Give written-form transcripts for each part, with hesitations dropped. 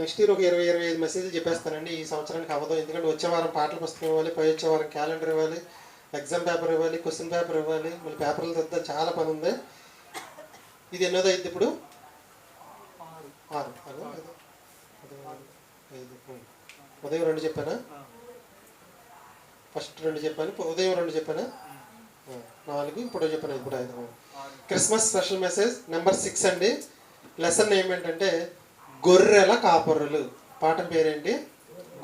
Next year ఒక 20-25 మెసేజ్లు చెప్పేస్తానండి. ఈ సంవత్సరానికి అవ్వదు, ఎందుకంటే వచ్చే వారం పాటల పుస్తకం ఇవ్వాలి, పై వచ్చే వారం క్యాలెండర్ ఇవ్వాలి, ఎగ్జామ్ పేపర్ ఇవ్వాలి, క్వశ్చన్ పేపర్ ఇవ్వాలి, మళ్ళీ పేపర్లు తెద్దాం, చాలా పని ఉంది. ఇది ఎన్నోది అయింది ఇప్పుడు? 6 ఉదయం 2 చెప్పానా? ఫస్ట్ 2 చెప్పాను, ఉదయం 2 చెప్పానా? 4 ఇప్పుడు చెప్పాను, ఇప్పుడు 5. క్రిస్మస్ స్పెషల్ మెసేజ్ నెంబర్ 6 అండి. లెసన్ ఏమేంటంటే గొర్రెల కాపరులు. పాఠం పేరేంటి?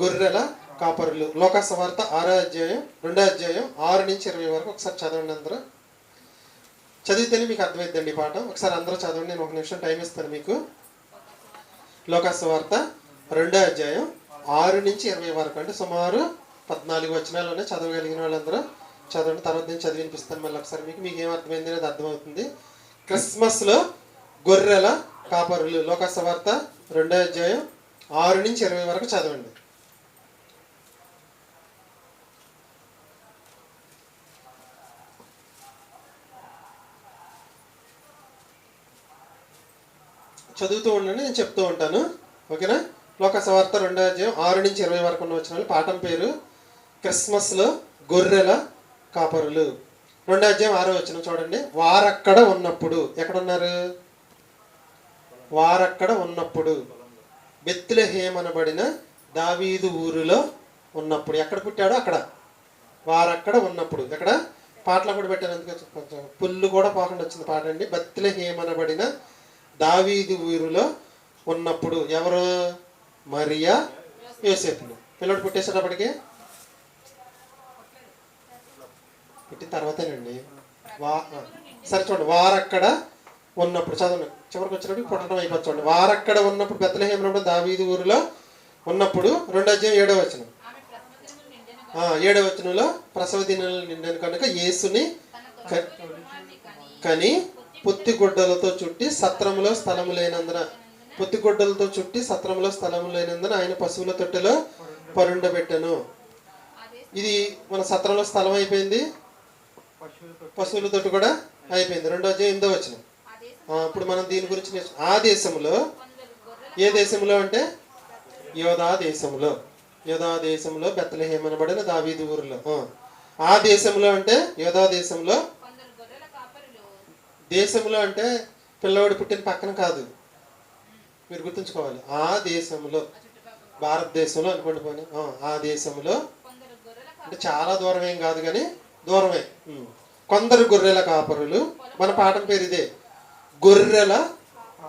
గొర్రెల కాపరులు. లోకాసువార్త 6వ అధ్యాయం 2వ అధ్యాయం 6 నుంచి 20 వరకు ఒకసారి చదవండి. అందరూ చదివితేనే మీకు అర్థమైద్దండి ఈ పాఠం. ఒకసారి అందరూ చదవండి, నేను 1 నిమిషం టైం ఇస్తాను మీకు. లోకాసువార్త 2వ అధ్యాయం 6 నుంచి 20 వరకు, అంటే సుమారు 14 వచనాల్లోనే చదవగలిగిన వాళ్ళందరూ చదవండి. తర్వాత నేను చదివి వినిపిస్తాను మళ్ళీ ఒకసారి మీకు. మీకు ఏం అర్థమైంది అనేది అర్థమవుతుంది. క్రిస్మస్లో గొర్రెల కాపరులు. లోకాసువార్త 2వ అధ్యాయం 6 నుంచి 20 వరకు చదవండి. చదువుతూ ఉండండి, నేను చెప్తూ ఉంటాను, ఓకేనా? లోకాసువార్త 2వ అధ్యాయం 6 నుంచి 20 వరకు ఉన్న వచనాలు. పాఠం పేరు క్రిస్మస్లో గొర్రెల కాపరులు. 2వ అధ్యాయం 6వ వచనం చూడండి. వారక్కడ ఉన్నప్పుడు, ఎక్కడున్నారు? వారక్కడ ఉన్నప్పుడు బెత్లెహేము అనబడిన దావీదు ఊరిలో ఉన్నప్పుడు. ఎక్కడ పుట్టాడో అక్కడ. వారక్కడ ఉన్నప్పుడు. ఎక్కడ? పాటలు కూడా పెట్టాను, అందుకే కొంచెం పుల్లు కూడా పోకుండా వచ్చింది పాట అండి. బెత్లెహేము అనబడిన దావీదు ఊరిలో ఉన్నప్పుడు. ఎవరు? మరియా, యోసేపులు. పిల్లడు పుట్టేసేటప్పటికి పుట్టిన తర్వాతేనండి. సరే చూడండి, వారక్కడ ఉన్నప్పుడు చదవండి, చివరికి వచ్చినప్పుడు పుట్టడం అయిపోతుంది. చూడండి, వారక్కడ ఉన్నప్పుడు బెత్లెహేము అనబడిన దావీదు ఊరిలో ఉన్నప్పుడు. 2వ అధ్యాయం 7వ వచనం. 7వ వచనంలో ప్రసవ దినాలు నిండాను కనుక యేసుని కని పొత్తిగుడ్డలతో చుట్టి సత్రములో స్థలము లేనందున, పొత్తిగుడ్డలతో చుట్టి సత్రంలో స్థలము లేనందున ఆయన పశువుల తొట్టెలో పరుండబెట్టెను. ఇది మన సత్రంలో స్థలం అయిపోయింది, పశువుల తొట్టు కూడా అయిపోయింది. 2వ అధ్యాయం 8వ వచనం. ఇప్పుడు మనం దీని గురించి ఆ దేశంలో, ఏ దేశంలో అంటే యోధా దేశంలో. యోధా దేశంలో బెత్లెహేము అనబడిన దావీదు ఊరిలో. ఆ దేశంలో అంటే యోధా దేశంలో. దేశంలో అంటే పిల్లవాడు పుట్టిన పక్కన కాదు, మీరు గుర్తుంచుకోవాలి. ఆ దేశంలో, భారతదేశంలో అనుకోండి పోనీ. ఆ దేశంలో అంటే చాలా దూరం ఏం కాదు కానీ దూరమే. కొందరు గొర్రెల కాపరులు. మన పాఠం పేరు ఇదే, గొర్రెల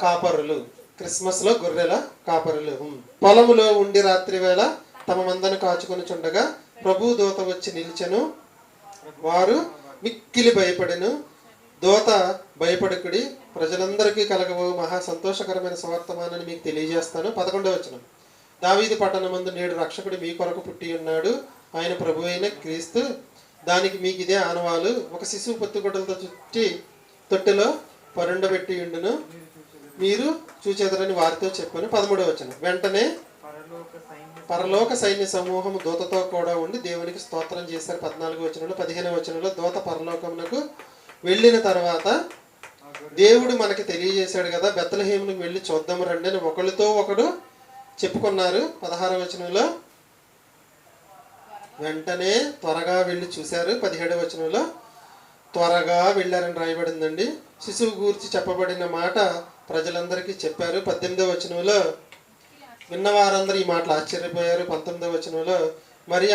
కాపరులు. క్రిస్మస్లో గొర్రెల కాపరులు. పొలములో ఉండి రాత్రి వేళ తమ మందను కాచుకొని చుండగా ప్రభు దూత వచ్చి నిలిచెను. వారు మిక్కిలి భయపడెను. దూత భయపడకుడి, ప్రజలందరికీ కలగవు మహా సంతోషకరమైన సువార్తమానని మీకు తెలియజేస్తాను. 11వ వచనం. దావీదు పట్టణమందు నేడు రక్షకుడు మీ కొరకు పుట్టి ఉన్నాడు, ఆయన ప్రభు అయిన క్రీస్తు. దానికి మీకు ఇదే ఆనవాలు, ఒక శిశువు పొత్తిగుడ్డలతో చుట్టి తొట్టెలో పరుండబెట్టి ఉండును, మీరు చూచెదరని వారితో చెప్పాను. 13వ వచనం. వెంటనే పరలోక సైన్య సమూహం దూతతో కూడా ఉండి దేవునికి స్తోత్రం చేశారు. 14వ వచనంలో. 15వ వచనంలో దూత పరలోకమునకు వెళ్ళిన తర్వాత దేవుడు మనకి తెలియజేశాడు కదా, బెత్లెహేమునికి వెళ్ళి చూద్దాము రండి అని ఒకరితో ఒకడు చెప్పుకున్నారు. 16వ వచనంలో వెంటనే త్వరగా వెళ్ళి చూశారు. 17వ వచనంలో త్వరగా వెళ్ళారని రాయబడిందండి. శిశువు గూర్చి చెప్పబడిన మాట ప్రజలందరికీ చెప్పారు. 18వ వచనంలో విన్నవారందరూ ఈ మాటలు ఆశ్చర్యపోయారు. 19వ వచనంలో మరి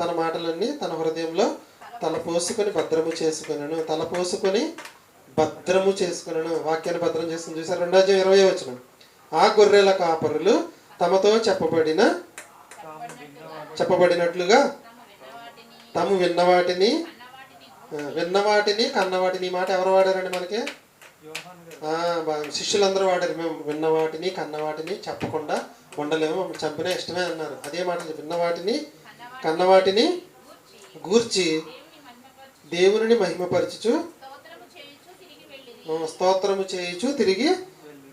తన మాటలన్నీ తన హృదయంలో తలపోసుకొని భద్రము చేసుకున్నాను. తలపోసుకొని భద్రము చేసుకున్నాను. వాక్యాన్ని భద్రం చేసుకుని చూసారు. 2వ అధ్యాయం 20వ వచనం. ఆ గొర్రెల కాపరులు తమతో చెప్పబడినట్లుగా తాము విన్నవాటిని కన్నవాటిని. ఈ మాట ఎవరు వాడారండి మనకి? శిష్యులందరూ వాడారు. మేము విన్నవాటిని కన్నవాటిని చెప్పకుండా ఉండలేము, మమ్మల్ని చంపినా ఇష్టమే అన్నారు. అదే మాట, విన్నవాటిని కన్నవాటిని గూర్చి దేవుని మహిమపరచుచు స్తోత్రము చేయుచు తిరిగి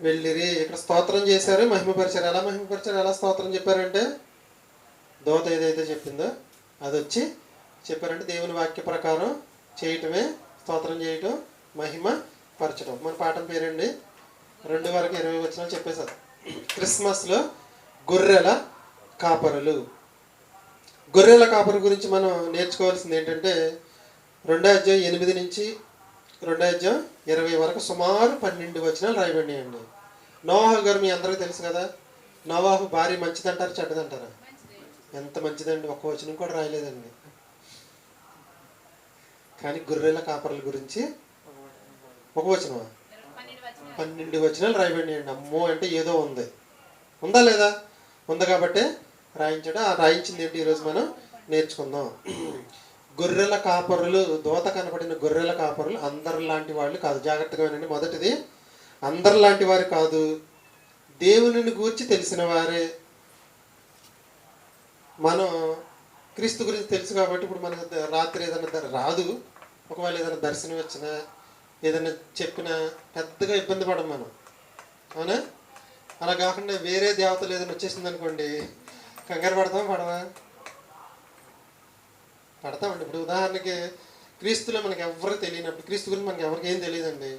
వెళ్ళిరి. ఇక్కడ స్తోత్రం చేశారు, మహిమపరిచారు. ఎలా మహిమపరిచారు, ఎలా స్తోత్రం చెప్పారంటే దూత ఏదైతే చెప్పిందో అది వచ్చి చెప్పారంటే దేవుని వాక్య ప్రకారం చేయటమే స్తోత్రం చేయటం, మహిమ పరచడం. మన పాఠం పేరండి 2 వరకు 20 వచనాలు చెప్పేశారు. క్రిస్మస్లో గొర్రెల కాపరులు. గొర్రెల కాపరు గురించి మనం నేర్చుకోవాల్సింది ఏంటంటే 2 అధ్యాయం 8 నుంచి 2 అధ్యాయం 20 వరకు సుమారు 12 వచనాలు రాయబడినాయండి. నోవాహు గారు మీ అందరికీ తెలుసు కదా. నోవాహు భార్య మంచిదంటారా చెడ్డదంటారా? ఎంత మంచిదండి, ఒక్క వచనం కూడా రాయలేదండి. కానీ గొర్రెల కాపరుల గురించి ఒక వచనమా 12 వచనాలు రాయబడినాయండి. అమ్మో అంటే ఏదో ఉంది, ఉందా లేదా? ఉంది కాబట్టి రాయించాడు. ఆ రాయించింది ఏంటి ఈరోజు మనం నేర్చుకుందాం. గొర్రెల కాపరులు, దోత కనపడిన గొర్రెల కాపరులు అందరిలాంటి వాళ్ళు కాదు. జాగ్రత్తగా వినండి. మొదటిది, అందరిలాంటి వారు కాదు, దేవునిని గూర్చి తెలిసిన వారే. మనం క్రీస్తు గురించి తెలుసు కాబట్టి ఇప్పుడు మనకు రాత్రి ఏదైనా రాదు, ఒకవేళ ఏదైనా దర్శనం వచ్చినా ఏదైనా చెప్పినా పెద్దగా ఇబ్బంది పడం మనం, అవునా? అలా కాకుండా వేరే దేవతలు ఏదైనా వచ్చేసింది అనుకోండి, కంగారు పడతామా? పడతామండి. ఇప్పుడు ఉదాహరణకి క్రీస్తులో మనకి ఎవరు తెలియనప్పుడు, క్రీస్తు గురించి మనకి ఎవరికి ఏం తెలియదండి.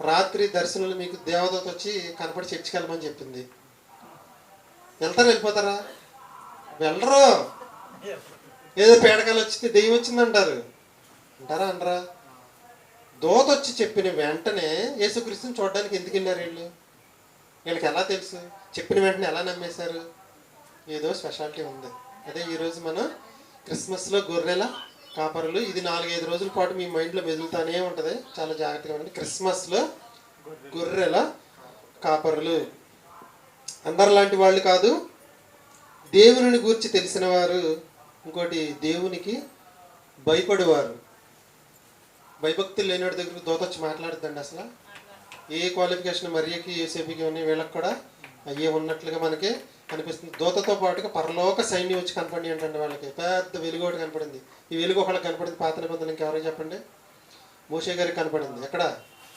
రాత్రి దర్శనంలో మీకు దేవదూత వచ్చి కనపడి చర్చికి వెళ్ళమని చెప్పింది, వెళ్తారా వెళ్ళిపోతారా? వెళ్ళరు. ఏదో పేడకాలు వచ్చి దెయ్యం వచ్చిందంటారు, అంటారా అనరా? దూత వచ్చి చెప్పిన వెంటనే యేసుక్రీస్తుని చూడడానికి ఎందుకు వెళ్ళారు వీళ్ళు? వీళ్ళకి ఎలా తెలుసు? చెప్పిన వెంటనే ఎలా నమ్మేశారు? ఏదో స్పెషాలిటీ ఉంది. అదే ఈరోజు మనం క్రిస్మస్లో గొర్రెల కాపరులు. ఇది 4-5 రోజుల పాటు మీ మైండ్లో మెదులుతానే ఉంటుంది, చాలా జాగ్రత్తగా ఉండండి. క్రిస్మస్లో గొర్రెల కాపరులు అందరిలాంటి వాళ్ళు కాదు, దేవుని గూర్చి తెలిసిన వారు. ఇంకోటి, దేవునికి భయపడేవారు. భయభక్తులు లేనివాడి దగ్గర దూత వచ్చి మాట్లాడుతుందండి. అసలు ఏ క్వాలిఫికేషన్ మరియకి యోసేపుకి ఉన్నాయి, వీళ్ళకి కూడా అయ్యే ఉన్నట్లుగా మనకి కనిపిస్తుంది. దూతతో పాటుగా పరలోక సైన్యం వచ్చి కనపడి ఏంటంటే వాళ్ళకి పెద్ద వెలుగు ఒకటి కనపడింది. ఈ వెలుగు ఒకళ్ళకి కనపడింది. పాత నిబంధనలు ఇంకెవరో చెప్పండి. మోషే గారికి కనపడింది. ఎక్కడ?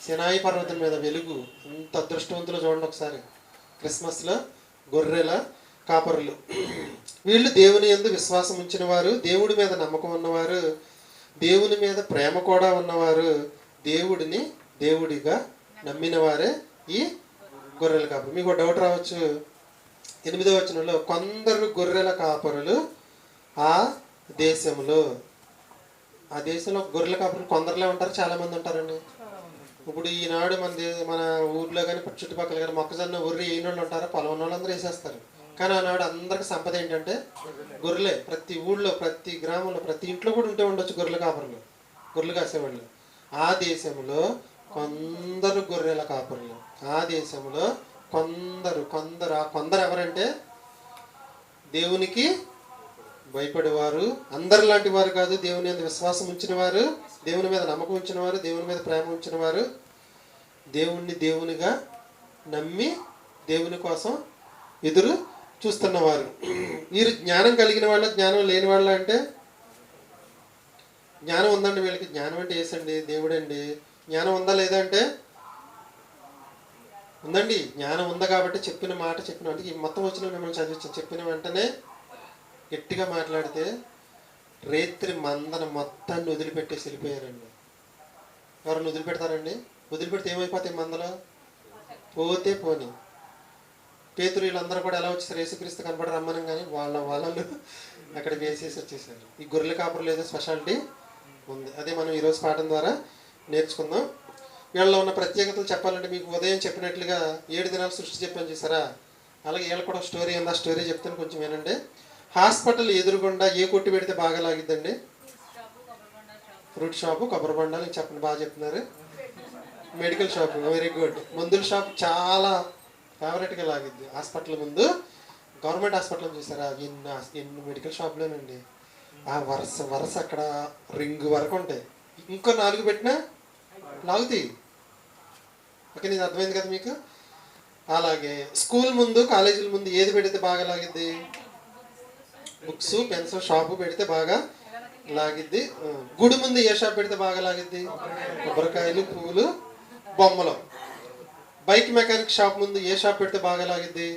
సినాయి పర్వతం మీద వెలుగు. ఎంత అదృష్టవంతులు చూడండి ఒకసారి. క్రిస్మస్లో గొర్రెల కాపరులు. వీళ్ళు దేవుని యందు విశ్వాసం ఉంచిన వారు, దేవుడి మీద నమ్మకం ఉన్నవారు, దేవుని మీద ప్రేమ కూడా ఉన్నవారు, దేవుడిని దేవుడిగా నమ్మిన వారే ఈ గొర్రెల కాపరులు. మీకు డౌట్ రావచ్చు, 8వ వచనంలో కొందరు గొర్రెల కాపరులు ఆ దేశంలో. ఆ దేశంలో గొర్రెల కాపరులు కొందరులే ఉంటారు, చాలామంది ఉంటారండి. ఇప్పుడు ఈనాడు మన ఊర్లో కానీ చుట్టుపక్కల కానీ మొక్కజొన్న ఊర్రి వేయని వాళ్ళు ఉంటారా? పొలం వాళ్ళందరూ వేసేస్తారు. కానీ ఆనాడు అందరికి సంపద ఏంటంటే గొర్రెలే. ప్రతి ఊళ్ళో, ప్రతి గ్రామంలో, ప్రతి ఇంట్లో కూడా ఉంటే ఉండొచ్చు గొర్రెల కాపరులు, గొర్రెలు కాసేవాళ్ళు. ఆ దేశంలో కొందరు గొర్రెల కాపరులు. ఆ దేశంలో కొందరు ఆ కొందరు ఎవరంటే దేవునికి భయపడేవారు. అందరి లాంటి వారు కాదు, దేవుని మీద విశ్వాసం ఉంచిన వారు, దేవుని మీద నమ్మకం ఉంచిన వారు, దేవుని మీద ప్రేమ ఉంచిన వారు, దేవుణ్ణి దేవునిగా నమ్మి దేవుని కోసం ఎదురు చూస్తున్నవారు. వీరు జ్ఞానం కలిగిన వాళ్ళ, జ్ఞానం లేని వాళ్ళ అంటే? జ్ఞానం ఉందండి వీళ్ళకి. జ్ఞానం అంటే ఏసండి, దేవుడండి. జ్ఞానం ఉందా లేదా అంటే ఉందండి. జ్ఞానం ఉంది కాబట్టి చెప్పిన మాట చెప్పిన అంటే ఈ మొత్తం వచ్చిన మిమ్మల్ని చదివించాను. చెప్పిన వెంటనే గట్టిగా మాట్లాడితే రేత్రి మందన మొత్తాన్ని వదిలిపెట్టేసి వెళ్ళిపోయారండి. ఎవరిని వదిలిపెడతారండి? వదిలిపెడితే ఏమైపోతాయి మందలో? పోతే పోని. పేతురు వీళ్ళందరూ కూడా ఎలా వచ్చేసారు? యేసుక్రీస్తు కనపడి రమ్మని కానీ వాళ్ళు అక్కడ వేసేసి వచ్చేసారు. ఈ గొర్రెల కాపురులు ఏదో స్పెషాలిటీ ఉంది. అదే మనం ఈరోజు పాఠం ద్వారా నేర్చుకుందాం. వీళ్ళలో ఉన్న ప్రత్యేకతలు చెప్పాలంటే మీకు ఉదయం చెప్పినట్లుగా 7 దినాలు సృష్టి చెప్పాను చూసారా, అలాగే వీళ్ళకి కూడా స్టోరీ ఉంది. ఆ స్టోరీ చెప్తాను, కొంచెం వినండి. హాస్పిటల్ ఎదురుగుండా ఏ కొట్టు పెడితే బాగా లాగిద్దండి? ఫ్రూట్ షాపు, కొబ్బరి బండాలు. చెప్పండి, బాగా చెప్తున్నారు. Medical shop, very good. మందుల షాప్ చాలా ఫేవరెట్గా లాగిద్ది. హాస్పిటల్ ముందు, గవర్నమెంట్ హాస్పిటల్ చూసారా, ఎన్ని మెడికల్ షాపులోనండి. ఆ వరుస అక్కడ రింగ్ వరకు ఉంటాయి. ఇంకో 4 పెట్టినా లాగుతాయి. ఓకే, నేను అర్థమైంది కదా మీకు? అలాగే స్కూల్ ముందు, కాలేజీల ముందు ఏది పెడితే బాగా లాగిద్ది? బుక్స్, పెన్స్ షాపు పెడితే బాగా లాగిద్ది. గుడి ముందు ఏ షాప్ పెడితే బాగా లాగిద్ది? కొబ్బరికాయలు, పువ్వులు, బొమ్మలు. బైక్ మెకానిక్ షాప్ ముందు ఏ షాప్ పెడితే బాగా లాగిద్ది?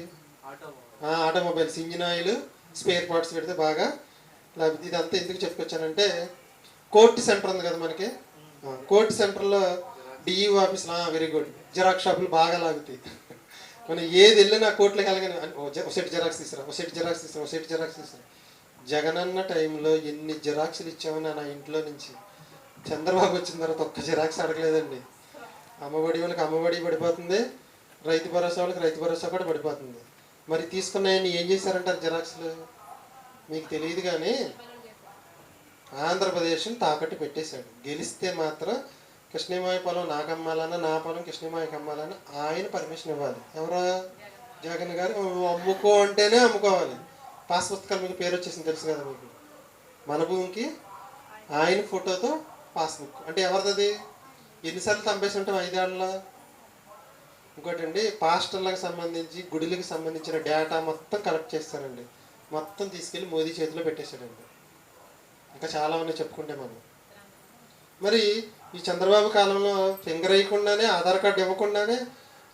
Automobiles, engine oil, spare parts పెడితే బాగా లాగిద్ది. ఇదంతా ఎందుకు చెప్పుకొచ్చానంటే, కోర్టు సెంటర్ ఉంది కదా మనకి. కోర్టు సెంటర్లో డిఈఓ ఆఫీస్లో, వెరీ గుడ్, జిరాక్స్ షాపులు బాగా లాగుతాయి. మనం ఏది వెళ్ళినా కోర్టులకు వెళ్ళగానే ఒక సెట్ జిరాక్స్ తీసుకురా, ఒక సెట్ జిరాక్స్ తీసుకురా, ఒక సెట్ జిరాక్స్ తీసుకురా. జగనన్న టైంలో ఎన్ని జిరాక్స్లు ఇచ్చామని నా ఇంట్లో నుంచి. చంద్రబాబు వచ్చిన తర్వాత ఒక్క జిరాక్స్ అడగలేదండి. అమ్మఒడి వాళ్ళకి అమ్మఒడి పడిపోతుంది, రైతు భరోసా వాళ్ళకి రైతు భరోసా కూడా పడిపోతుంది. మరి తీసుకున్నాయని ఏం చేశారంటారు జిరాక్స్లు? మీకు తెలియదు కానీ ఆంధ్రప్రదేశ్ని తాకట్టు పెట్టేశాడు. గెలిస్తే మాత్రం కృష్ణమాయ పొలం నాకు అమ్మాలన్నా, నా పొలం కృష్ణమాయకి అమ్మాలన్నా ఆయన పర్మిషన్ ఇవ్వాలి. ఎవరో జగన్ గారు అమ్ముకో అంటేనే అమ్ముకోవాలి. పాస్ పుస్తకాలు మీకు పేరు వచ్చేసింది తెలుసు కదా మీకు. మన భూమికి ఆయన ఫోటోతో పాస్బుక్ అంటే ఎవరిది? ఎన్నిసార్లు చంపేసి ఉంటాం 5 ఏళ్ళలో. ఇంకోటండి, పాస్టర్లకు సంబంధించి గుడులకు సంబంధించిన డేటా మొత్తం కలెక్ట్ చేస్తారండి. మొత్తం తీసుకెళ్ళి మోదీ చేతిలో పెట్టేశాడండి. ఇంకా చాలా ఉన్నాయి చెప్పుకుంటే మనం. మరి ఈ చంద్రబాబు కాలంలో ఫింగర్ వేయకుండానే, ఆధార్ కార్డు ఇవ్వకుండానే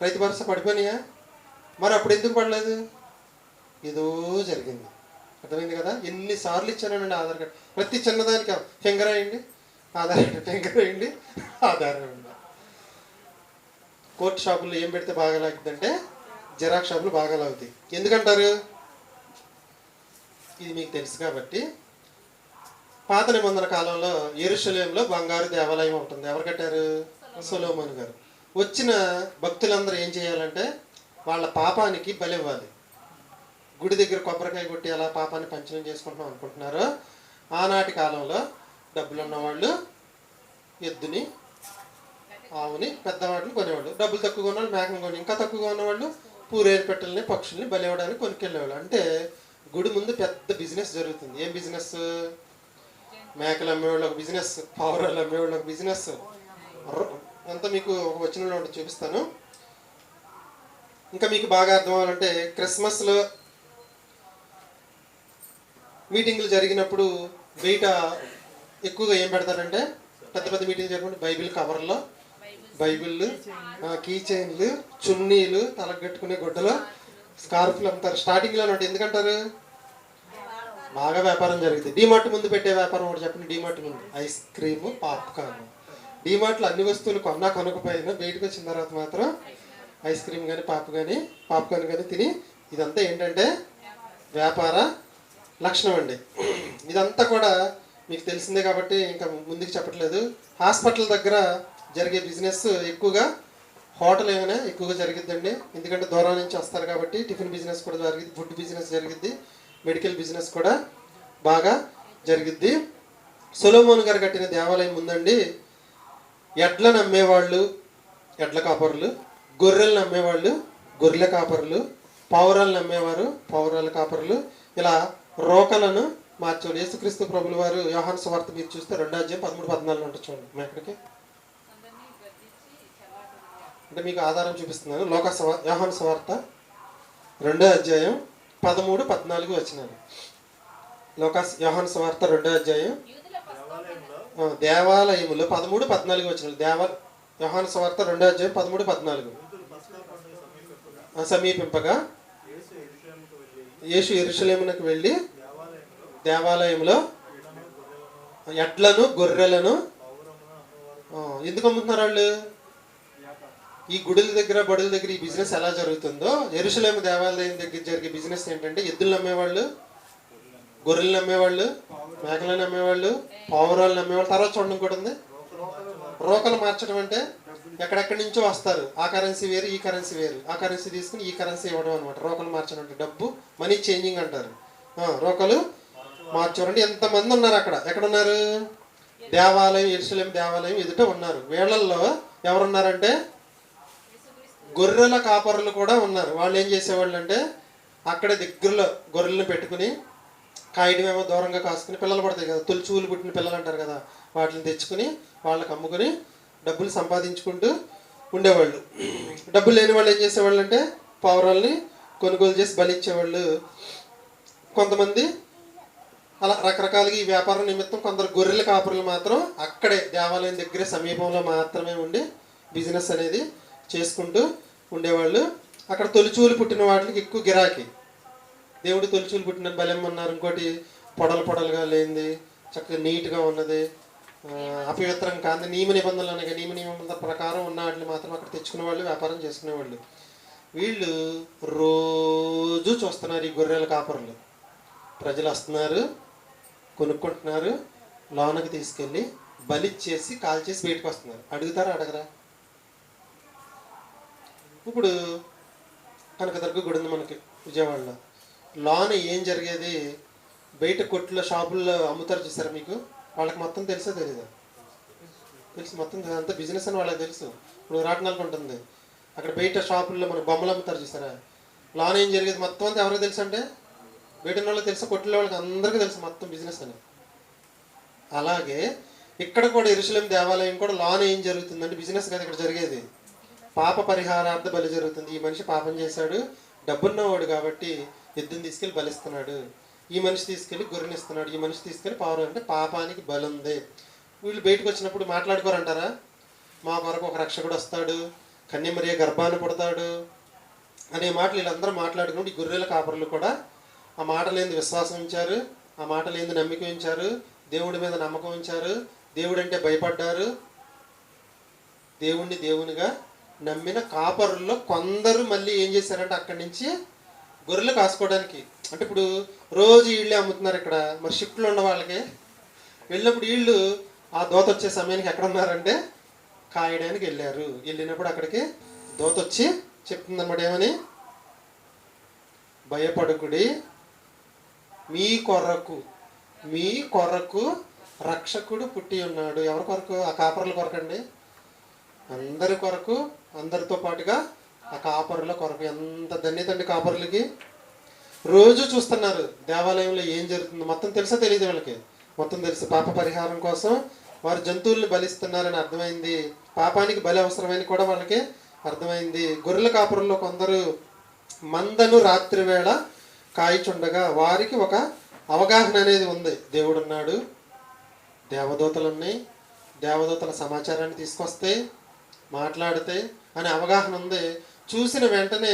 రైతు భరోసా పడిపోయినాయా? మరి అప్పుడు ఎందుకు పడలేదు? ఏదో జరిగింది. అర్థమైంది కదా? ఎన్నిసార్లు ఇచ్చానండి ఆధార్ కార్డు. ప్రతి చిన్నదానికి ఫింగర్ వేయండి, ఆధార్ కార్డు, ఫింగర్ వేయండి, ఆధార్ కార్డు. కోర్టు షాపుల్లో ఏం పెడితే బాగా లాగుతుందంటే జిరాక్స్ షాపులు బాగా లాగుతాయి. ఎందుకంటారు? ఇది మీకు తెలుసు కాబట్టి. పాత నిబంధన కాలంలో యెరూషలేములో బంగారు దేవాలయం ఉంటుంది. ఎవరు కట్టారు? సొలొమోను గారు. వచ్చిన భక్తులందరూ ఏం చేయాలంటే వాళ్ళ పాపానికి బలి ఇవ్వాలి. గుడి దగ్గర కొబ్బరికాయ కొట్టి అలా పాపాన్ని పంచనం చేసుకుంటున్నాం అనుకుంటున్నారు. ఆనాటి కాలంలో డబ్బులు ఉన్నవాళ్ళు ఎద్దుని, ఆవుని, పెద్దవాటిని కొనేవాళ్ళు. డబ్బులు తక్కువగా ఉన్నవాళ్ళు మేకను కొని, ఇంకా తక్కువగా ఉన్నవాళ్ళు పూరేరు పెట్టలని, పక్షుల్ని బలి ఇవ్వడానికి కొనుక్కెళ్ళేవాళ్ళు. అంటే గుడి ముందు పెద్ద బిజినెస్ జరుగుతుంది. ఏం బిజినెస్? మేకలు అమ్మేవాళ్ళు ఒక బిజినెస్, పావురాలు అమ్మేవాళ్ళు ఒక బిజినెస్. అంతా మీకు ఒక వచనంలో ఉంటే చూపిస్తాను. ఇంకా మీకు బాగా అర్థం అవ్వాలంటే క్రిస్మస్లో మీటింగ్లు జరిగినప్పుడు బయట ఎక్కువగా ఏం పెడతారంటే, పెద్ద పెద్ద మీటింగ్లు జరిగినప్పుడు బైబిల్ కవర్లో బైబిళ్ళు, కీ చైన్లు, చున్నీలు, తలకు కట్టుకునే గుడ్డలు, స్కార్ఫ్లు అమ్ముతారు. స్టార్టింగ్లో అంటే ఎందుకంటారు? బాగా వ్యాపారం జరిగింది. డీమార్ట్ ముందు పెట్టే వ్యాపారం ఒకటి చెప్పండి. డీమార్ట్ ముందు ఐస్ క్రీము, పాప్కార్న్. డీమార్ట్లో అన్ని వస్తువులు కొన్నా కొనకపోయినా బయటకు వచ్చిన తర్వాత మాత్రం ఐస్ క్రీమ్ కానీ పాప్కార్న్ కానీ తిని, ఇదంతా ఏంటంటే వ్యాపార లక్షణం అండి. ఇదంతా కూడా మీకు తెలిసిందే కాబట్టి ఇంకా ముందుకు చెప్పట్లేదు. హాస్పిటల్ దగ్గర జరిగే బిజినెస్ ఎక్కువగా, హోటల్ ఏమైనా ఎక్కువగా జరిగిద్దండి. ఎందుకంటే దూరం నుంచి వస్తారు కాబట్టి టిఫిన్ బిజినెస్ కూడా జరిగింది, ఫుడ్ బిజినెస్ జరిగిద్ది, మెడికల్ బిజినెస్ కూడా బాగా జరిగిద్ది. సొలొమోను గారు కట్టిన దేవాలయం ఉందండి. ఎడ్లను అమ్మేవాళ్ళు ఎడ్ల కాపరులు, గొర్రెలను అమ్మేవాళ్ళు గొర్రెల కాపరులు, పావురాలను అమ్మేవారు పావురాల కాపరులు, ఇలా రోకలను మార్చేవారు. యేసుక్రీస్తు ప్రభుల వారు యోహాను సువార్త మీరు చూస్తే 2:13-14 ఉంటుంది చూడండి. మా ఎక్కడికి అంటే మీకు ఆధారం చూపిస్తున్నాను. యోహాను సువార్త 2:13-14 వచనాలు. యోహాను సువార్త 2 దేవాలయములో 13-14 వచనాలు. యోహాను సువార్త 2:13-14. సమీపింపగా యేసు యెరూషలేమునకు వెళ్ళి దేవాలయంలో ఎడ్లను, గొర్రెలను ఎందుకు అమ్ముతున్నారు వాళ్ళు? ఈ గుడుల దగ్గర, బడుల దగ్గర ఈ బిజినెస్ ఎలా జరుగుతుందో యెరూషలేము దేవాలయం దగ్గర జరిగే బిజినెస్ ఏంటంటే ఎద్దులను అమ్మేవాళ్ళు, గొర్రెలను అమ్మేవాళ్ళు, మేకలను అమ్మేవాళ్ళు, పావురాలను అమ్మేవాళ్ళు. తర్వాత చూడడం కూడా ఉంది. రోకలు మార్చడం అంటే ఎక్కడెక్కడి నుంచో వస్తారు. ఆ కరెన్సీ వేరు, ఈ కరెన్సీ వేరు. ఆ కరెన్సీ తీసుకుని ఈ కరెన్సీ ఇవ్వడం అనమాట. రోకలు మార్చడం అంటే డబ్బు, మనీ చేంజింగ్ అంటారు. రోకలు మార్చడం. ఎంతమంది ఉన్నారు అక్కడ? ఎక్కడున్నారు? దేవాలయం, యెరూషలేము దేవాలయం ఎదుట ఉన్నారు. వీళ్ళల్లో ఎవరున్నారంటే గొర్రెల కాపరులు కూడా ఉన్నారు. వాళ్ళు ఏం చేసేవాళ్ళు అంటే అక్కడ దగ్గరలో గొర్రెలను పెట్టుకుని, కాయడమేమో దూరంగా కాసుకుని, పిల్లలు పడతాయి కదా, తొలిచూలు పుట్టిన పిల్లలు అంటారు కదా, వాటిని తెచ్చుకుని వాళ్ళకి అమ్ముకుని డబ్బులు సంపాదించుకుంటూ ఉండేవాళ్ళు. డబ్బులు లేని వాళ్ళు ఏం చేసేవాళ్ళు అంటే పావురాల్ని కొనుగోలు చేసి బలిచ్చేవాళ్ళు. కొంతమంది అలా రకరకాలుగా ఈ వ్యాపారం నిమిత్తం కొందరు గొర్రెల కాపరులు మాత్రం అక్కడే దేవాలయం దగ్గరే సమీపంలో మాత్రమే ఉండి బిజినెస్ అనేది చేసుకుంటూ ఉండేవాళ్ళు. అక్కడ తొలిచూలు పుట్టిన వాటికి ఎక్కువ గిరాకీ. దేవుడు తొలిచూలు పుట్టిన బలెమ్మన్నారు. ఇంకోటి పొడలుగా లేనిది, చక్కగా నీట్గా ఉన్నది, అపవిత్రం కాదు, నియమ నిబంధనలు అనగా నియమ నిబంధనల ప్రకారం ఉన్న వాటిని మాత్రం అక్కడ తెచ్చుకునే వాళ్ళు, వ్యాపారం చేసుకునేవాళ్ళు. వీళ్ళు రోజు చూస్తున్నారు ఈ గొర్రెల కాపరులు. ప్రజలు వస్తున్నారు, కొనుక్కుంటున్నారు, లోనకి తీసుకెళ్ళి బలిచ్చేసి కాల్చేసి బయటకు వస్తున్నారు. అడుగుతారా అడగరా? ఇప్పుడు కనకదుర్గ గుడి ఉంది మనకి విజయవాడలో. లోన ఏం జరిగేది? బయట కొట్లో షాపుల్లో అమ్ముతారు చూసారా మీకు? వాళ్ళకి మొత్తం తెలుసా తెలీదా? తెలుసు, మొత్తం అంతా బిజినెస్ అని వాళ్ళకి తెలుసు. ఇప్పుడు రాట్నాలకు ఉంటుంది, అక్కడ బయట షాపుల్లో మనకు బొమ్మలు అమ్ముతారు చూసారా? లోన ఏం జరిగేది మొత్తం అంతా ఎవరికి తెలుసు అంటే బయట వాళ్ళకి తెలుసు, కొట్టిన వాళ్ళకి అందరికీ తెలుసు మొత్తం బిజినెస్ అని. అలాగే ఇక్కడ కూడా యెరూషలేం దేవాలయం కూడా లోన ఏం జరుగుతుందంటే బిజినెస్ కాదు ఇక్కడ జరిగేది, పాప పరిహారార్థ బలి జరుగుతుంది. ఈ మనిషి పాపం చేశాడు, డబ్బున్నవాడు కాబట్టి ఎద్దుని తీసుకెళ్ళి బలిస్తున్నాడు. ఈ మనిషి తీసుకెళ్ళి గొర్రెనిస్తున్నాడు, ఈ మనిషి తీసుకెళ్ళి పావురం, అంటే పాపానికి బలి ఉంది. వీళ్ళు బయటకు వచ్చినప్పుడు మాట్లాడుకోరంటారా? మా కొరకు ఒక రక్షకుడు వస్తాడు, కన్యమరియ గర్భాన్ని పుడతాడు అనే మాటలు వీళ్ళందరూ మాట్లాడుకున్నప్పుడు ఈ గొర్రెల కాపరులు కూడా ఆ మాటలేంది విశ్వాసం ఉంచారు, ఆ మాటలేంది నమ్మిక ఉంచారు, దేవుడి మీద నమ్మకం ఉంచారు, దేవుడు అంటే భయపడ్డారు. దేవుణ్ణి దేవునిగా నమ్మిన కాపరుల్లో కొందరు మళ్ళీ ఏం చేశారంటే అక్కడి నుంచి గొర్రెలు కాసుకోవడానికి, అంటే ఇప్పుడు రోజు వీళ్ళే అమ్ముతున్నారు ఇక్కడ, మరి షిఫ్ట్లో ఉన్న వాళ్ళకి వెళ్ళినప్పుడు వీళ్ళు ఆ దోత వచ్చే సమయానికి ఎక్కడ ఉన్నారంటే కాయడానికి వెళ్ళారు. వెళ్ళినప్పుడు అక్కడికి దోత వచ్చి చెప్తుందన్నమాట, ఏమని? భయపడకుడి, మీ కొరకు రక్షకుడు పుట్టి ఉన్నాడు. ఎవరి కొరకు? ఆ కాపరుల కొరకండి, అందరి కొరకు, అందరితో పాటుగా ఆ కాపరుల కొరకు. ఎంత ధన్యత అండి కాపరులకి! రోజు చూస్తున్నారు దేవాలయంలో ఏం జరుగుతుంది, మొత్తం తెలుసా తెలియదు వీళ్ళకి? మొత్తం తెలుసు. పాప పరిహారం కోసం వారు జంతువుల్ని బలిస్తున్నారని అర్థమైంది, పాపానికి బలి అవసరమని కూడా వాళ్ళకి అర్థమైంది. గొర్రెల కాపురంలో కొందరు మందను రాత్రి వేళ కాయిచుండగా వారికి ఒక అవగాహన అనేది ఉంది. దేవుడు ఉన్నాడు, దేవదూతలు ఉన్నాయి, దేవదూతల సమాచారాన్ని తీసుకొస్తే మాట్లాడితే అనే అవగాహన ఉంది. చూసిన వెంటనే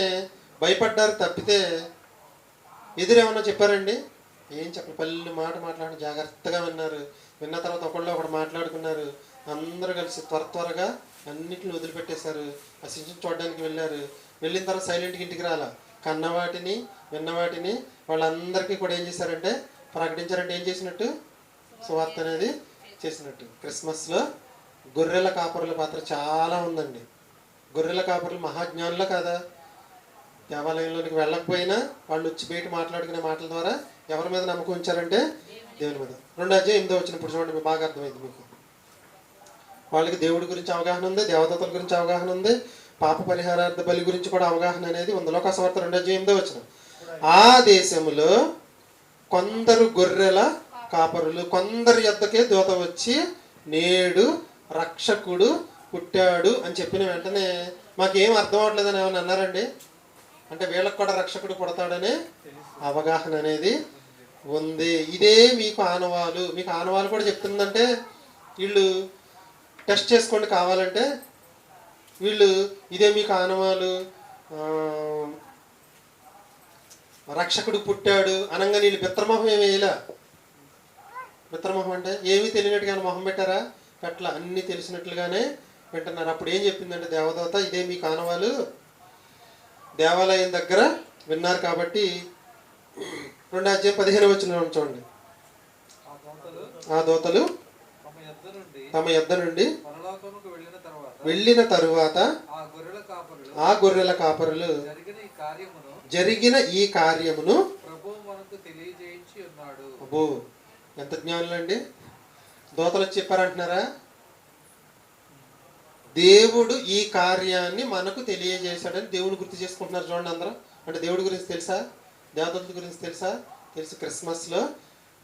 భయపడ్డారు తప్పితే ఎదురేమన్నా చెప్పారండి? ఏం చెప్పరు. పల్లె మాట మాట్లాడి జాగ్రత్తగా విన్నారు. విన్న తర్వాత ఒకళ్ళు మాట్లాడుకున్నారు. అందరూ కలిసి త్వరగా అన్నిటిని వదిలిపెట్టేశారు. ఆ శిశుని చూడడానికి వెళ్ళారు. వెళ్ళిన తర్వాత సైలెంట్గా ఇంటికి రాలా, కన్నవాటిని విన్నవాటిని వాళ్ళందరికీ కూడా ఏం చేశారంటే ప్రకటించారంటే ఏం చేసినట్టు? సువార్త అనేది చేసినట్టు. క్రిస్మస్లో గొర్రెల కాపరుల పాత్ర చాలా ఉందండి. గొర్రెల కాపరులు మహాజ్ఞానులు కదా, దేవాలయంలోనికి వెళ్ళకపోయినా వాళ్ళు వచ్చి బయట మాట్లాడుకునే మాటల ద్వారా ఎవరి మీద నమ్మకం ఉంచారంటే దేవుని మీద. 2:8 ఇప్పుడు చూడండి, బాగా అర్థమైంది మీకు. వాళ్ళకి దేవుడి గురించి అవగాహన ఉంది, దేవదూతల గురించి అవగాహన ఉంది, పాప పరిహారార్థ బలి గురించి కూడా అవగాహన అనేది ఉంది. లోకాసువార్త 2:8 ఆ దేశంలో కొందరు గొర్రెల కాపరులు, కొందరి యొద్దకే దూత వచ్చి నేడు రక్షకుడు పుట్టాడు అని చెప్పిన వెంటనే మాకేం అర్థం అవట్లేదని ఏమైనా అన్నారండి? అంటే వీళ్ళకి కూడా రక్షకుడు పుడతాడనే అవగాహన అనేది ఉంది. ఇదే మీకు ఆనవాలు. మీకు ఆనవాలు కూడా చెప్తుందంటే వీళ్ళు టెస్ట్ చేసుకోండి కావాలంటే. వీళ్ళు ఇదే మీకు ఆనవాలు, రక్షకుడు పుట్టాడు అనగా వీళ్ళు బిత్రమొహం ఏమి వేయలే. బిత్రమొహం అంటే ఏమీ తెలియనట్టుగా మొహం పెట్టారా? పెట్టల, అన్నీ తెలిసినట్లుగానే వింటున్నారు. అప్పుడు ఏం చెప్పిందంటే దేవదూత, ఇదే మీకు ఆనవాలు, దేవాలయం దగ్గర విన్నారు కాబట్టి 2:15 చూడండి. ఆ దూతలు తమ యొద్ద నుండి వెళ్ళిన తరువాత ఆ గొర్రెల కాపరులు జరిగిన ఈ కార్యమును అబ్బో, ఎంత జ్ఞానులు అండి! దూతలు వచ్చి చెప్పారంటున్నారా? దేవుడు ఈ కార్యాన్ని మనకు తెలియజేశాడని దేవుని గుర్తు చేసుకుంటున్నారు చూడండి అందరూ. అంటే దేవుడి గురించి తెలుసా, దేవదూతల గురించి తెలుసా? తెలుసు. క్రిస్మస్లో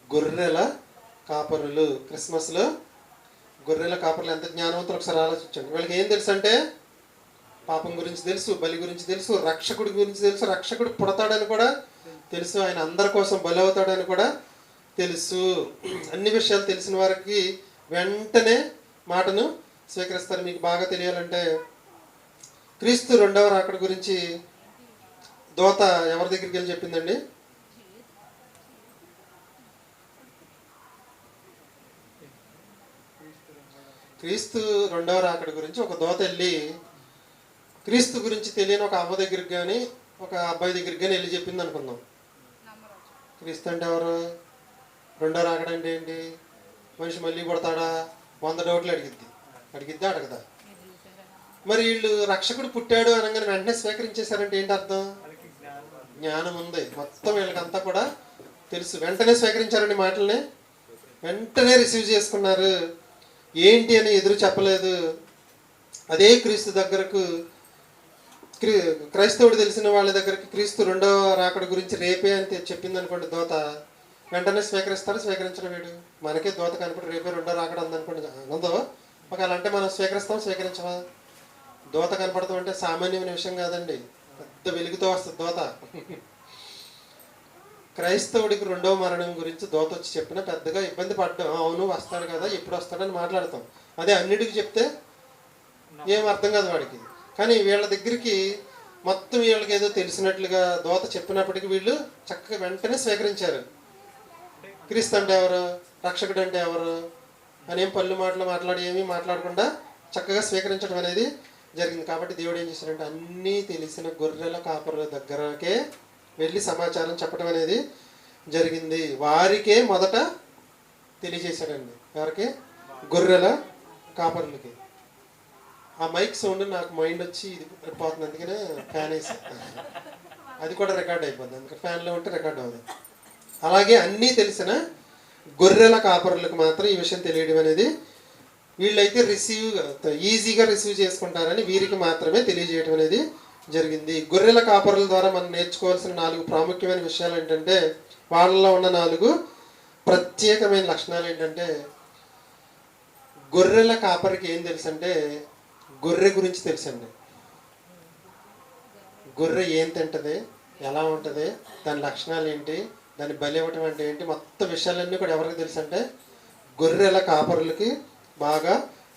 గొర్రెల కాపరులు, క్రిస్మస్లో గొర్రెల కాపరులు ఎంత జ్ఞానవంతులు ఒకసారి ఆలోచించండి. వీళ్ళకి ఏం తెలుసు అంటే పాపం గురించి తెలుసు, బలి గురించి తెలుసు, రక్షకుడి గురించి తెలుసు, రక్షకుడు పుడతాడని కూడా తెలుసు, ఆయన అందరి కోసం బలి అవుతాడని కూడా తెలుసు. అన్ని విషయాలు తెలిసిన వారికి వెంటనే మాటను స్వీకరిస్తారు. మీకు బాగా తెలియాలంటే క్రీస్తు 2వ రాకడ గురించి దూత ఎవరి దగ్గరికి వెళ్ళి చెప్పిందండి? క్రీస్తు 2వ రాకడ గురించి ఒక దూత వెళ్ళి క్రీస్తు గురించి తెలియని ఒక అమ్మ దగ్గరికి కానీ ఒక అబ్బాయి దగ్గరికి కానీ వెళ్ళి చెప్పింది అనుకుందాం. క్రీస్తు అంటే ఎవరు, రెండో రాకడంటే ఏంటి, మనిషి మళ్ళీ పుడతాడా, 100 డౌట్లు అడిగిద్దా అడగదా? మరి వీళ్ళు రక్షకుడు పుట్టాడు అనగానే వెంటనే స్వీకరించేశారంటే ఏంటి అర్థం? జ్ఞానం ఉంది, మొత్తం వీళ్ళకంతా కూడా తెలుసు. వెంటనే స్వీకరించారండి మాటల్ని, వెంటనే రిసీవ్ చేసుకున్నారు. ఏంటి అని ఎదురు చెప్పలేదు. అదే క్రీస్తు దగ్గరకు, క్రైస్తవుడు తెలిసిన వాళ్ళ దగ్గరికి క్రీస్తు రెండో రాకడ గురించి రేపే అని చెప్పింది అనుకోండి దోత, వెంటనే స్వీకరిస్తాడు. స్వీకరించడం వీడు, మనకే దోత కనపడి రేపే రెండో రాకడ ఉందనుకోండి, ఆనందో ఒకవేళ అంటే మనం స్వీకరిస్తాం స్వీకరించమా? దోత కనపడతాం అంటే సామాన్యమైన విషయం కాదండి, పెద్ద వెలుగుతో వస్తుంది దోత. క్రైస్తవుడికి రెండవ మరణం గురించి దోత వచ్చి చెప్పినా పెద్దగా ఇబ్బంది పడ్డాం, అవును వస్తాడు కదా ఎప్పుడు వస్తాడని మాట్లాడతాం. అదే అన్నిటికీ చెప్తే ఏం అర్థం కాదు వాడికి. కానీ వీళ్ళ దగ్గరికి మొత్తం వీళ్ళకి ఏదో తెలిసినట్లుగా దోత చెప్పినప్పటికీ వీళ్ళు చక్కగా వెంటనే స్వీకరించారు. క్రీస్తు అంటే ఎవరు, రక్షకుడు అంటే ఎవరు అని ఏం పళ్ళు మాట్లాడి ఏమీ మాట్లాడకుండా చక్కగా స్వీకరించడం అనేది జరిగింది. కాబట్టి దేవుడు ఏం చేశాడంటే అన్నీ తెలిసిన గొర్రెల కాపరుల దగ్గరకే వెళ్ళి సమాచారం చెప్పడం అనేది జరిగింది. వారికే మొదట తెలియజేశాడండి. ఎవరికి? గొర్రెల కాపరులకి. ఆ మైక్ సౌండ్ నాకు మైండ్ వచ్చి ఇది పోతుంది, అందుకనే ఫ్యాన్ వేసి అది కూడా రికార్డ్ అయిపోద్ది, అందుకని ఫ్యాన్లో ఉంటే రికార్డ్ అవ్వదు. అలాగే అన్నీ తెలిసిన గొర్రెల కాపరులకు మాత్రం ఈ విషయం తెలియడం అనేది, వీళ్ళైతే ఈజీగా రిసీవ్ చేసుకుంటారని వీరికి మాత్రమే తెలియజేయడం అనేది జరిగింది. గొర్రెల కాపరుల ద్వారా మనం నేర్చుకోవాల్సిన 4 ప్రాముఖ్యమైన విషయాలు ఏంటంటే, వాళ్ళలో ఉన్న 4 ప్రత్యేకమైన లక్షణాలు ఏంటంటే, గొర్రెల కాపరికి ఏం తెలుసు అంటే గొర్రె గురించి తెలుసండి. గొర్రె ఏం తింటది, ఎలా ఉంటుంది, దాని లక్షణాలు ఏంటి, దాన్ని బలి ఇవ్వటం అంటే ఏంటి, మొత్తం విషయాలన్నీ కూడా ఎవరికి తెలుసు అంటే గొర్రెల కాపరులకి బాగా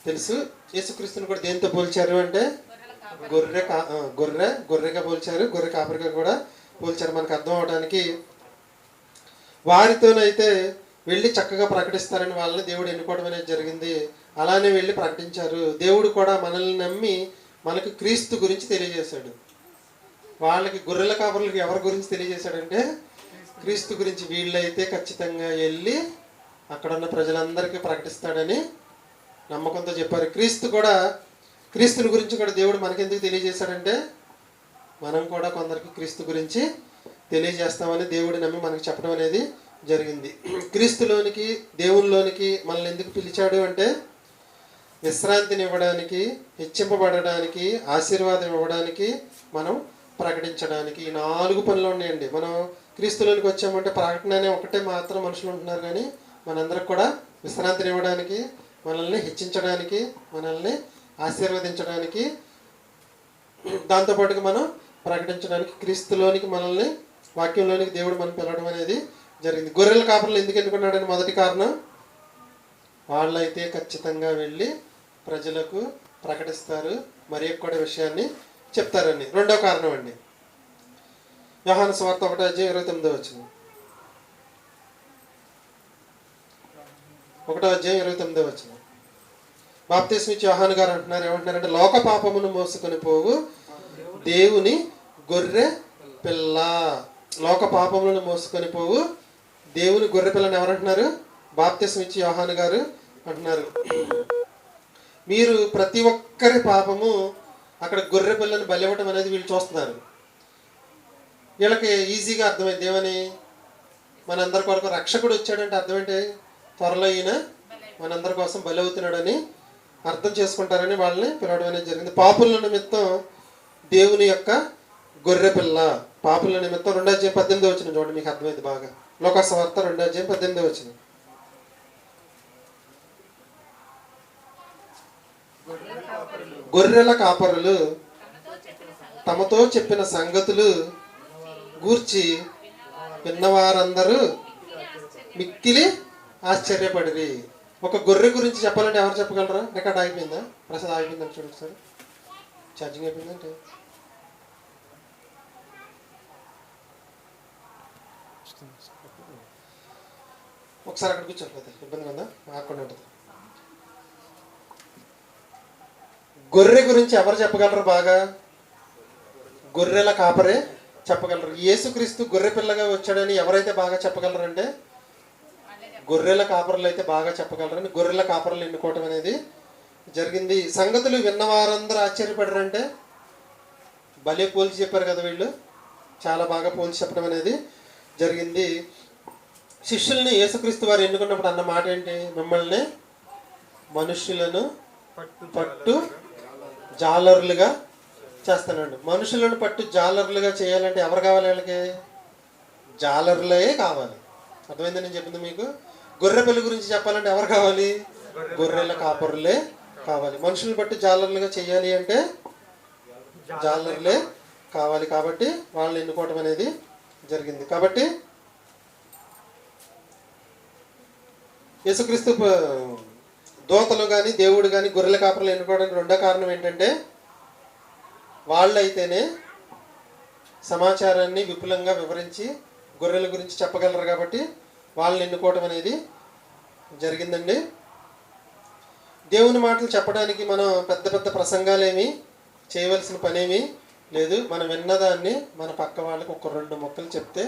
తెలుసు. యేసుక్రీస్తుని కూడా దేంతో పోల్చారు అంటే గొర్రెగా పోల్చారు, గొర్రె కాపరిగా కూడా పోల్చారు. మనకు అర్థం అవడానికి వారితోనైతే వెళ్ళి చక్కగా ప్రకటిస్తారని వాళ్ళని దేవుడు ఎన్నుకోవడం అనేది జరిగింది. అలానే వెళ్ళి ప్రకటించారు. దేవుడు కూడా మనల్ని నమ్మి మనకు క్రీస్తు గురించి తెలియజేశాడు. వాళ్ళకి గొర్రెల కాపరులకి ఎవరి గురించి తెలియజేశాడంటే క్రీస్తు గురించి. వీళ్ళైతే ఖచ్చితంగా వెళ్ళి అక్కడ ఉన్న ప్రజలందరికీ ప్రకటిస్తాడని నమ్మకంతో చెప్పారు. క్రీస్తుని గురించి కూడా దేవుడు మనకెందుకు తెలియజేశాడంటే మనం కూడా కొందరికి క్రీస్తు గురించి తెలియజేస్తామని దేవుడు నమ్మి మనకు చెప్పడం అనేది జరిగింది. క్రీస్తులోనికి, దేవునిలోనికి మనల్ని ఎందుకు పిలిచాడు అంటే విశ్రాంతిని ఇవ్వడానికి, హెచ్చింపబడడానికి, ఆశీర్వాదం ఇవ్వడానికి, మనం ప్రకటించడానికి. ఈ 4 పనులు ఉన్నాయండి. మనం క్రీస్తులోనికి వచ్చామంటే ప్రకటన అనే ఒకటే మాత్రం మనుషులు ఉంటున్నారు, కానీ మనందరికి కూడా విశ్రాంతిని ఇవ్వడానికి, మనల్ని హెచ్చించడానికి, మనల్ని ఆశీర్వదించడానికి, దాంతోపాటుగా మనం ప్రకటించడానికి, క్రీస్తులోనికి మనల్ని, వాక్యంలోనికి దేవుడు మనం పిలవడం అనేది జరిగింది. గొర్రెల కాపరులు ఎందుకు ఎన్నుకున్నాడని మొదటి కారణం, వాళ్ళైతే ఖచ్చితంగా వెళ్ళి ప్రజలకు ప్రకటిస్తారు, మరి కూడా విషయాన్ని చెప్తారని. రెండో కారణం అండి, యోహాను సువార్త 1:29. 1:29 బాప్తిస్మ ఇచ్చే యోహాను గారు ఏమంటున్నారంటే లోక పాపమును మోసుకొని పోవు దేవుని గొర్రె పిల్ల. లోక పాపములను మోసుకొని పోవు దేవుని గొర్రె పిల్లని ఎవరంటున్నారు? బాప్తిస్మ ఇచ్చే యోహాను గారు అంటున్నారు. మీరు ప్రతి ఒక్కరి పాపము అక్కడ గొర్రె పిల్లని బలి ఇవ్వటం అనేది వీళ్ళు చూస్తున్నారు. వీళ్ళకి ఈజీగా అర్థమైంది ఏమని, మనందరి కొరకు రక్షకుడు వచ్చాడంటే అర్థం ఏంటి, త్వరలో ఈయన మనందరి కోసం బలి అవుతున్నాడని అర్థం చేసుకుంటారని వాళ్ళని పిలవడం అనేది జరిగింది. పాపుల నిమిత్తం దేవుని యొక్క గొర్రె పిల్ల. పాపుల నిమిత్తం 2:18 చూడండి, మీకు అర్థమైంది బాగా. లోకసువార్త 2:18. గొర్రెల కాపరులు తమతో చెప్పిన సంగతులు గూర్చి విన్నవారందరూ మిక్కిలి ఆశ్చర్యపడిరి. ఒక గొర్రె గురించి చెప్పాలంటే ఎవరు చెప్పగలరా? రికార్డ్ ఆగిపోయిందా? ప్రసాద్ ఆగిపోయిందని చూడండి సార్, ఛార్జింగ్ అయిపోయిందంటే. ఒకసారి అక్కడ కూర్చోట్లేదు, ఇబ్బందిగా ఉందా? ఆకుండా ఉంటుంది. గొర్రె గురించి ఎవరు చెప్పగలరు బాగా? గొర్రెల కాపరే చెప్పగలరు. యేసుక్రీస్తు గొర్రె పిల్లగా వచ్చాడని ఎవరైతే బాగా చెప్పగలరంటే గొర్రెల కాపరులు అయితే బాగా చెప్పగలరని గొర్రెల కాపరులు ఎన్నుకోవటం అనేది జరిగింది. సంగతులు విన్నవారందరూ ఆశ్చర్యపడరంటే భలే పోల్చి చెప్పారు కదా వీళ్ళు, చాలా బాగా పోల్చి చెప్పడం అనేది జరిగింది. శిష్యుల్ని యేసుక్రీస్తు వారు ఎన్నుకున్నప్పుడు అన్న మాట ఏంటి? మిమ్మల్ని మనుష్యులను పట్టు జాలరులుగా చేస్తానండి. మనుషులను పట్టు జాలరులుగా చేయాలంటే ఎవరు కావాలి? వీళ్ళకి జాలరులే కావాలి. అర్థమైంది నేను చెప్పింది మీకు. గొర్రె పిల్ల గురించి చెప్పాలంటే ఎవరు కావాలి? గొర్రెల కాపరులే కావాలి. మనుషులను బట్టి జాలరులుగా చేయాలి అంటే జాలరులే కావాలి. కాబట్టి వాళ్ళని ఎన్నుకోవటం అనేది జరిగింది. కాబట్టి యేసుక్రీస్తు దూతలు కానీ దేవుడు కానీ గొర్రెల కాపరులు ఎన్నుకోవడానికి రెండో కారణం ఏంటంటే వాళ్ళైతేనే సమాచారాన్ని విపులంగా వివరించి గొర్రెల గురించి చెప్పగలరు. కాబట్టి వాళ్ళని ఎన్నుకోవటం అనేది జరిగిందండి. దేవుని మాటలు చెప్పడానికి మనం పెద్ద పెద్ద ప్రసంగాలేమి చేయవలసిన పనేమి లేదు. మనం విన్నదాన్ని మన పక్క వాళ్ళకి ఒక 2 ముక్కలు చెప్తే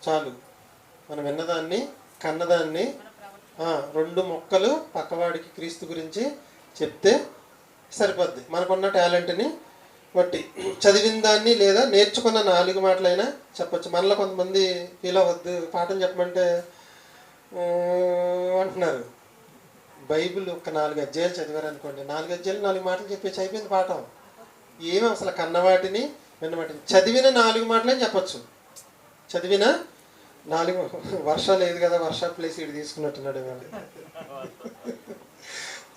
చాలు. మనం విన్నదాన్ని కన్నదాన్ని 2 ముక్కలు పక్కవాడికి క్రీస్తు గురించి చెప్తే సరిపోద్ది. మనకున్న టాలెంట్ని బట్టి చదివిన దాన్ని లేదా నేర్చుకున్న 4 మాటలైనా చెప్పచ్చు. మనలో కొంతమంది ఫీల్ అవ్వద్దు, పాఠం చెప్పమంటే అంటున్నారు. బైబిల్ ఒక 4 అధ్యాయాలు చదివారు అనుకోండి, 4 అధ్యాయాలు 4 మాటలు చెప్పేసి అయిపోయింది పాఠం. ఏమి అసలు కన్నవాటిని విన్నవాటిని చదివిన 4 మాటలే చెప్పచ్చు. చదివిన 4 వర్షం లేదు కదా, వర్షా ప్లేస్ ఇటు తీసుకున్నట్టున్నాడు ఇవాళ,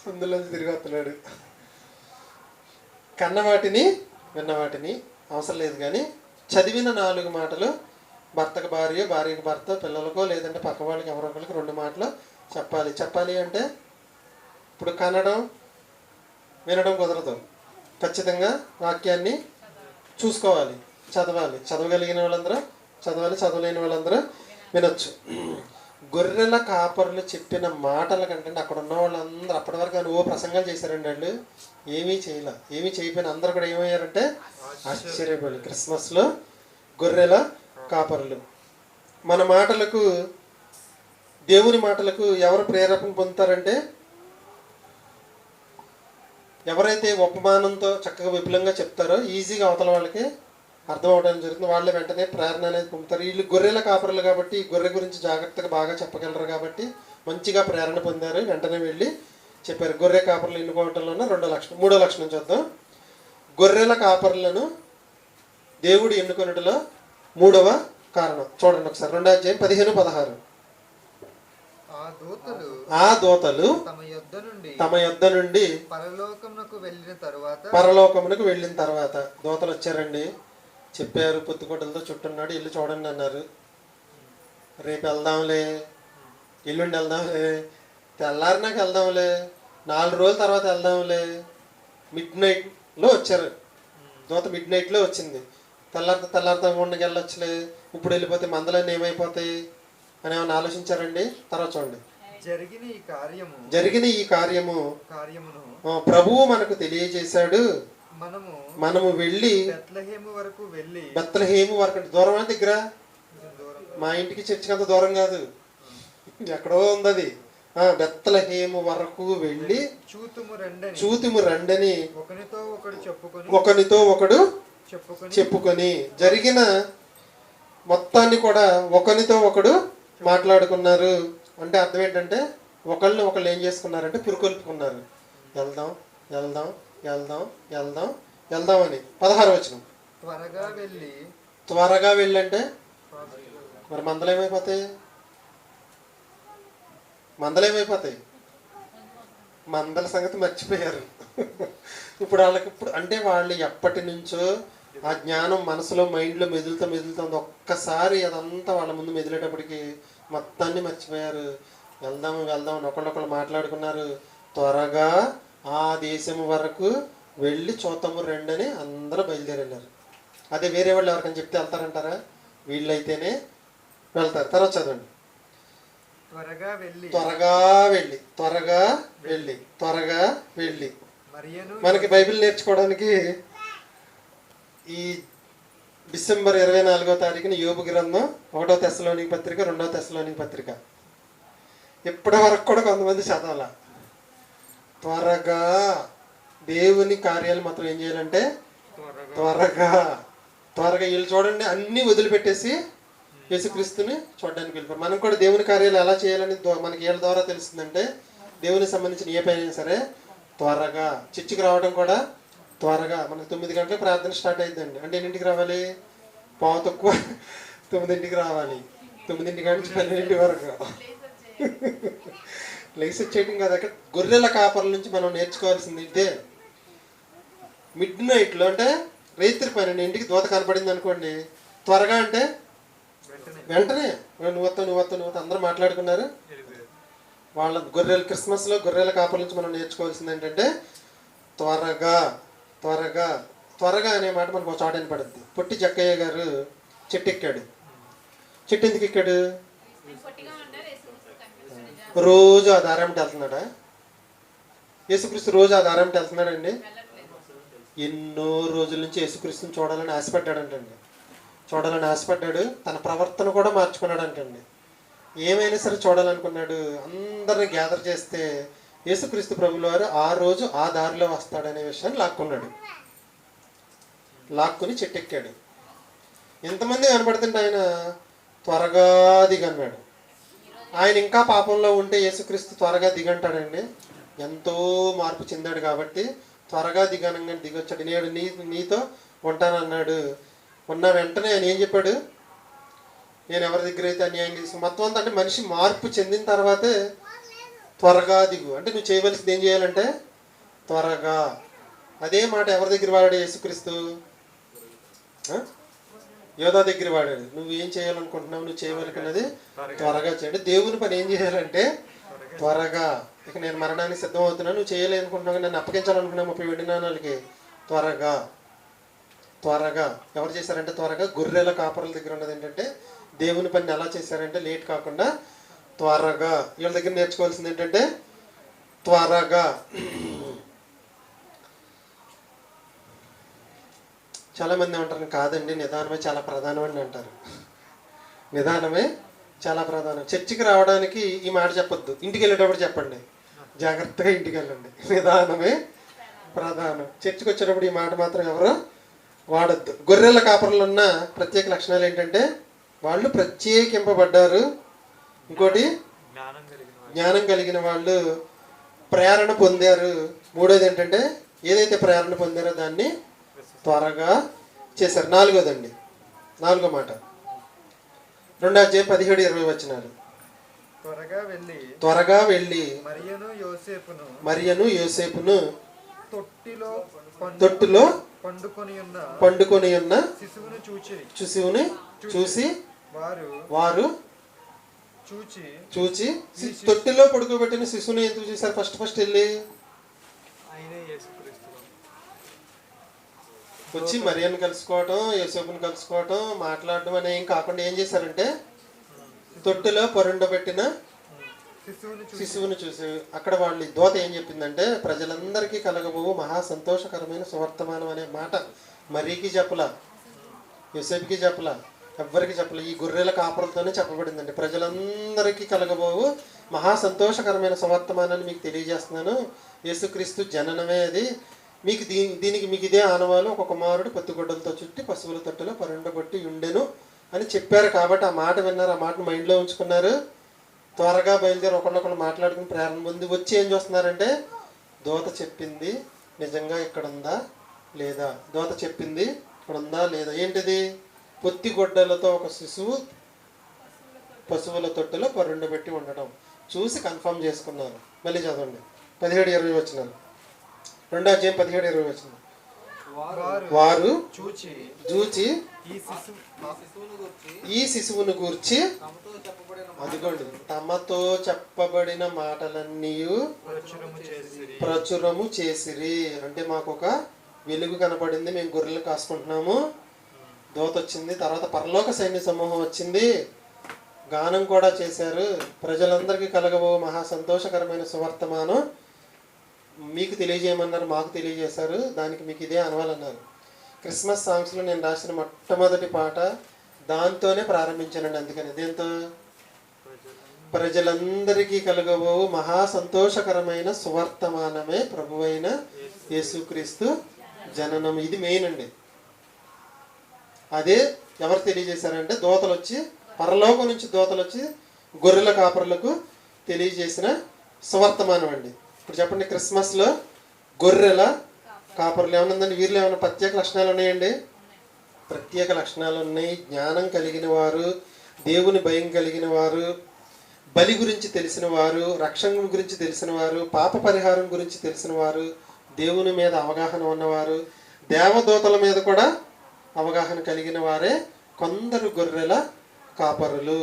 సందులోంచి తిరిగి వస్తున్నాడు. కన్నవాటిని విన్నవాటిని అవసరం లేదు, కానీ చదివిన 4 మాటలు భర్తకు భార్య, భార్యకు భర్త, పిల్లలకో లేదంటే పక్క వాళ్ళకి ఎవరో ఒకరికి 2 మాటలు చెప్పాలి. చెప్పాలి అంటే ఇప్పుడు కనడం వినడం కుదరదు. ఖచ్చితంగా వాక్యాన్ని చూసుకోవాలి, చదవాలి. చదవగలిగిన వాళ్ళందరూ చదవాలి, చదవలేని వాళ్ళందరూ వినొచ్చు. గొర్రెల కాపరులు చెప్పిన మాటల కంటే అక్కడ ఉన్న వాళ్ళందరూ అప్పటి వరకు ప్రసంగాలు చేశారండి. వాళ్ళు ఏమీ చేయకపోయినా అందరూ కూడా ఏమయ్యారంటే ఆశ్చర్యపోయి. క్రిస్మస్లో గొర్రెల కాపరులు. మన మాటలకు, దేవుని మాటలకు ఎవరు ప్రేరేపణ పొందుతారంటే ఎవరైతే ఉపమానంతో చక్కగా విపులంగా చెప్తారో ఈజీగా అవతల వాళ్ళకి అర్థం అవడానికి జరుగుతుంది. వాళ్ళే వెంటనే ప్రేరణ అనేది పొందుతారు. వీళ్ళు గొర్రెల కాపరులు కాబట్టి గొర్రె గురించి జాగ్రత్తగా బాగా చెప్పగలరు కాబట్టి మంచిగా ప్రేరణ పొందారు. వెంటనే వెళ్ళి చెప్పారు. గొర్రె కాపరులు ఎన్నుకోవటంలోనే 2వ లక్షణం. 3వ లక్షణం చూద్దాం. గొర్రెల కాపరులను దేవుడు ఎన్నుకొనుటలో 3వ కారణం చూడండి ఒకసారి. 2వ అధ్యాయం 15-16. ఆ దూతలు తమ యొద్ద నుండి పరలోకమునకు వెళ్ళిన తర్వాత దూతలు వచ్చారండి, చెప్పారు. పొత్తుకొట్టలతో చుట్టున్నాడు, ఇల్లు చూడండి అన్నారు. రేపు వెళ్దాంలే, ఎల్లుండి వెళ్దాంలే, తెల్లారినాక వెళ్దాంలే, 4 రోజుల తర్వాత వెళ్దాంలే. మిడ్నైట్లో వచ్చారు. దూత మిడ్నైట్లో వచ్చింది. తెల్లారితో ఉండకి వెళ్ళొచ్చులే, ఇప్పుడు వెళ్ళిపోతే మందలన్నీ ఏమైపోతాయి అని ఏమైనా ఆలోచించారండి? తర్వాత చూడండి. జరిగిన ఈ కార్యము ప్రభువు మనకు తెలియజేశాడు. మనము వెళ్ళి బెత్లెహేము వరకు, దూరం అని దగ్గర, మా ఇంటికి చర్చికి అంత దూరం కాదు, ఎక్కడో ఉంది అది. బెత్లెహేము వరకు వెళ్ళి చూతుము రండని ఒకనితో ఒకడు చెప్పుకొని జరిగిన మొత్తాన్ని కూడా ఒకనితో ఒకడు మాట్లాడుకున్నారు. అంటే అర్థం ఏంటంటే ఒకళ్ళు ఏం చేసుకున్నారంటే పురుకొల్పుకున్నారు. వెళ్దాం వెళ్దాం వెళ్దాం వెళ్దాం వెళ్దాం అని. 16వ వచనం. త్వరగా వెళ్ళి అంటే మరి మందలేమైపోతాయి? మందల సంగతి మర్చిపోయారు. ఇప్పుడు వాళ్ళకి అంటే వాళ్ళు ఎప్పటి నుంచో ఆ జ్ఞానం మనసులో మైండ్లో మెదులుతుంది. ఒక్కసారి అదంతా వాళ్ళ ముందు మెదిలేటప్పటికి మొత్తాన్ని మర్చిపోయారు. వెళ్దాం వెళ్దాం అని ఒకళ్ళొకళ్ళు మాట్లాడుకున్నారు. త్వరగా ఆ దేశం వరకు వెళ్ళి చూద్దాము రెండని అందరూ బయలుదేరారు. అదే వేరే వాళ్ళు ఎవరికైనా చెప్తే వెళ్తారంటారా? వీళ్ళైతేనే వెళ్తారు. తర్వాత చదవండి. త్వరగా వెళ్ళి మనకి బైబిల్ నేర్చుకోవడానికి ఈ డిసెంబర్ 24వ తారీఖున యోబు గ్రంథం 1వ తెస్సలోనిక పత్రిక 2వ తెస్సలోనిక పత్రిక. ఇప్పటి వరకు కూడా కొంతమంది చదవాల. త్వరగా దేవుని కార్యాలు మాత్రం ఏం చేయాలంటే త్వరగా త్వరగా. వీళ్ళు చూడండి అన్నీ వదిలిపెట్టేసి యేసుక్రీస్తుని చూడడానికి వెళ్ళిపోయి. మనం కూడా దేవుని కార్యాలు ఎలా చేయాలని మనకి వీళ్ళ ద్వారా తెలుస్తుందంటే, దేవునికి సంబంధించిన ఏ పైన సరే త్వరగా. చర్చికి రావడం కూడా త్వరగా. మనకు 9 గంటలకు ప్రార్థన స్టార్ట్ అయిందండి. అంటే ఎన్నింటికి రావాలి? 9:15 రావాలి. 9 నుంచి 12 వరకు లేచి వచ్చేయటం కదా. గొర్రెల కాపర్ల నుంచి మనం నేర్చుకోవాల్సింది ఇదే. మిడ్ నైట్లో అంటే రైతుల 12ంటికి దూత కనపడింది అనుకోండి, త్వరగా అంటే వెంటనే నువ్వు అందరూ మాట్లాడుకున్నారు. వాళ్ళ క్రిస్మస్లో గొర్రెల కాపర్ల నుంచి మనం నేర్చుకోవాల్సింది ఏంటంటే త్వరగా త్వరగా త్వరగా అనే మాట మనకు ఒక చోట వినపడుద్ది. పొట్టి జక్కయ్య గారు చెట్టు ఎక్కాడు. చెట్టు ఎందుకు ఎక్కాడు? రోజు ఆ దారంటి వెళ్తున్నాడా? యేసుక్రీస్తు రోజు ఆ దారంటి వెళ్తున్నాడండి. ఎన్నో రోజుల నుంచి యేసుక్రీస్తుని చూడాలని ఆశపడ్డాడంటండి. చూడాలని ఆశపడ్డాడు. తన ప్రవర్తన కూడా మార్చుకున్నాడు అంటండి. ఏమైనా సరే చూడాలనుకున్నాడు. అందరిని గ్యాదర్ చేస్తే యేసుక్రీస్తు ప్రభుల వారు ఆ రోజు ఆ దారిలో వస్తాడనే విషయాన్ని లాక్కున్నాడు. లాక్కుని చెట్టెక్కాడు. ఎంతమంది కనపడుతుంటే ఆయన త్వరగా దిగన్నాడు. ఆయన ఇంకా పాపంలో ఉంటే యేసుక్రీస్తు త్వరగా దిగంటాడండి. ఎంతో మార్పు చెందాడు కాబట్టి త్వరగా దిగనంగా దిగొచ్చాడు. నేడు నీతో ఉంటానన్నాడు. ఉన్న వెంటనే ఆయన ఏం చెప్పాడు? నేను ఎవరి దగ్గర అయితే అన్యాయం తీసుకు మొత్తం అంతా. అంటే మనిషి మార్పు చెందిన తర్వాతే త్వరగా దిగు. అంటే నువ్వు చేయవలసింది ఏం చేయాలంటే త్వరగా. అదే మాట ఎవరి దగ్గర వాడాడు యేసుక్రీస్తు? యోధా దగ్గర వాడాడు. నువ్వు ఏం చేయాలనుకుంటున్నావు? నువ్వు చేయవలసినది త్వరగా చేయండి. దేవుని పని ఏం చేయాలంటే త్వరగా. ఇక నేను మరణానికి సిద్ధం అవుతున్నాను, నువ్వు చేయాలనుకుంటున్నావు, నన్ను అప్పగించాలనుకున్నావు 30 వెండి నాణాలకి, త్వరగా త్వరగా. ఎవరు చేశారంటే త్వరగా? గొర్రెల కాపర్ల దగ్గర ఉన్నది ఏంటంటే దేవుని పని ఎలా చేశారంటే లేట్ కాకుండా త్వరగా. వీళ్ళ దగ్గర నేర్చుకోవాల్సింది ఏంటంటే త్వరగా. చాలామంది ఏమంటారు, కాదండి నిదానమే చాలా ప్రధానం అని అంటారు. నిదానమే చాలా ప్రధానం. చర్చికి రావడానికి ఈ మాట చెప్పొద్దు, ఇంటికి వెళ్ళేటప్పుడు చెప్పండి. జాగ్రత్తగా ఇంటికి వెళ్ళండి. నిదానమే ప్రధానం. చర్చికి వచ్చేటప్పుడు ఈ మాట మాత్రం ఎవరు వాడద్దు. గొర్రెల కాపర్లు ఉన్న ప్రత్యేక లక్షణాలు ఏంటంటే వాళ్ళు ప్రత్యేకింపబడ్డారు. ఇంకోటి జ్ఞానం కలిగిన వాళ్ళు, ప్రేరణ పొందారు. మూడోది ఏంటంటే ఏదైతే ప్రేరణ పొందారో దాన్ని త్వరగా చేశారు. నాలుగోదండి, 4వ మాట 2వ అధ్యాయం 17-20 వచనాలు. త్వరగా వెళ్ళి మరియను యోసేపును తొట్టిలో పండుకొని ఉన్న శిశువుని చూసి వారు చూచి తొట్టిలో పడుకోబెట్టిన శిశువుని ఎందుకు చూశారు? ఫస్ట్ వెళ్ళి వచ్చి మరియను కలుసుకోవటం, యోసేపుని కలుసుకోవటం, మాట్లాడడం అనే ఏం కాకుండా ఏం చేశారంటే తొట్టిలో పరుండబెట్టిన శిశువుని చూసి అక్కడ వాళ్ళు దూత ఏం చెప్పిందంటే ప్రజలందరికీ కలగబోవు మహా సంతోషకరమైన సువర్తమానం అనే మాట మరీకి చెప్పలా, యోసేపుకి చెప్పలా, ఎవ్వరికి చెప్పలే. ఈ గొర్రెల కాపురలతోనే చెప్పబడిందండి. ప్రజలందరికీ కలగబోవు మహా సంతోషకరమైన సువర్తమానాన్ని మీకు తెలియజేస్తున్నాను. యేసుక్రీస్తు జననమే అది. మీకు దీనికి మీకు ఇదే ఆనవాలు, ఒక కుమారుడు పొత్తిగుడ్డలతో చుట్టి పశువుల తొట్టులో పరుండబట్టి ఉండెను అని చెప్పారు. కాబట్టి ఆ మాట విన్నారు, ఆ మాటను మైండ్లో ఉంచుకున్నారు. త్వరగా బయలుదేరి ఒకళ్ళొకళ్ళు మాట్లాడుకుని ప్రేరణ పొంది వచ్చి ఏం చేస్తున్నారంటే దూత చెప్పింది నిజంగా ఇక్కడ ఉందా లేదా, దూత చెప్పింది ఇక్కడ ఉందా లేదా. ఏంటిది? పొత్తిగుడ్డలతో ఒక శిశువు పశువుల తొట్టులో పరుండబెట్టి ఉండడం చూసి కన్ఫర్మ్ చేసుకున్నారు. మళ్ళీ చదవండి 17-20 వచనాలు. 2వ అధ్యాయం 17-20 వచనాలు. వారు చూచి ఈ శిశువును గూర్చి అదిగోండి తమతో చెప్పబడిన మాటలన్నీ ప్రచురము చేసిరి. అంటే మాకు ఒక వెలుగు కనపడింది, మేము గొర్రెలు కాసుకుంటున్నాము, దూత వచ్చింది, తర్వాత పరలోక సైన్య సమూహం వచ్చింది, గానం కూడా చేశారు. ప్రజలందరికీ కలగబో మహా సంతోషకరమైన సువర్తమానం మీకు తెలియజేయమన్నారు, మాకు తెలియజేశారు, దానికి మీకు ఇదే అనవాలన్నారు. క్రిస్మస్ సాంగ్స్లో నేను రాసిన మొట్టమొదటి పాట దాంతోనే ప్రారంభించానండి. అందుకని దీంతో ప్రజలందరికీ కలుగబోవు మహా సంతోషకరమైన సువర్తమానమే ప్రభువైన యేసుక్రీస్తు జననం. ఇది మెయిన్ అండి. అదే ఎవరు తెలియజేశారంటే దూతలు వచ్చి, పరలోకం నుంచి దూతలు వచ్చి గొర్రెల కాపరులకు తెలియజేసిన సువర్తమానం అండి. ఇప్పుడు చెప్పండి, క్రిస్మస్లో గొర్రెల కాపరులు ఏమనుందండి? వీరిలో ఏమైనా ప్రత్యేక లక్షణాలు ఉన్నాయండి? ప్రత్యేక లక్షణాలు ఉన్నాయి. జ్ఞానం కలిగిన వారు, దేవుని భయం కలిగిన వారు, బలి గురించి తెలిసిన వారు, రక్షణ గురించి తెలిసిన వారు, పాప పరిహారం గురించి తెలిసిన వారు, దేవుని మీద అవగాహన ఉన్నవారు, దేవదూతల మీద కూడా అవగాహన కలిగిన వారే కొందరు గొర్రెల కాపరులు.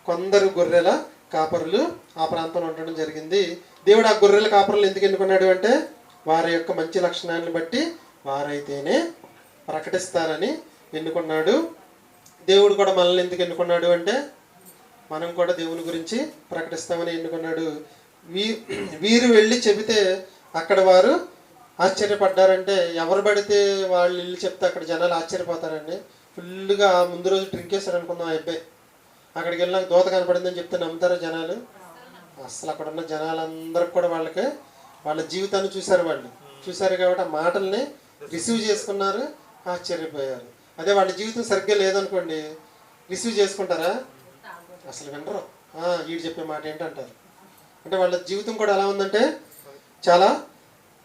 కొందరు గొర్రెల కాపరులు ఆ ప్రాంతంలో ఉండడం జరిగింది. దేవుడు ఆ గొర్రెల కాపరులు ఎందుకు ఎన్నుకున్నాడు అంటే వారి యొక్క మంచి లక్షణాలను బట్టి వారైతేనే ప్రకటిస్తారని ఎన్నుకున్నాడు. దేవుడు కూడా మనల్ని ఎందుకు ఎన్నుకున్నాడు అంటే మనం కూడా దేవుని గురించి ప్రకటిస్తామని ఎన్నుకున్నాడు. వీరు వెళ్ళి చెబితే అక్కడ వారు ఆశ్చర్యపడ్డారంటే, ఎవరు పడితే వాళ్ళు ఇల్లు చెప్తే అక్కడ జనాలు ఆశ్చర్యపోతారండి. ఫుల్గా ముందు రోజు డ్రింక్ వేశారు అనుకుందాం ఆ అబ్బాయి, అక్కడికి వెళ్ళి నాకు దూత కనపడిందని చెప్తే నమ్ముతారా జనాలు? అసలు అక్కడ ఉన్న జనాలందరికి కూడా వాళ్ళకి వాళ్ళ జీవితాన్ని చూశారు కాబట్టి ఆ మాటల్ని రిసీవ్ చేసుకున్నారు, ఆశ్చర్యపోయారు. అదే వాళ్ళ జీవితం సరిగ్గా లేదనుకోండి, రిసీవ్ చేసుకుంటారా? అసలు వినరు. వీడు చెప్పే మాట ఏంటంటారు. అంటే వాళ్ళ జీవితం కూడా ఎలా ఉందంటే చాలా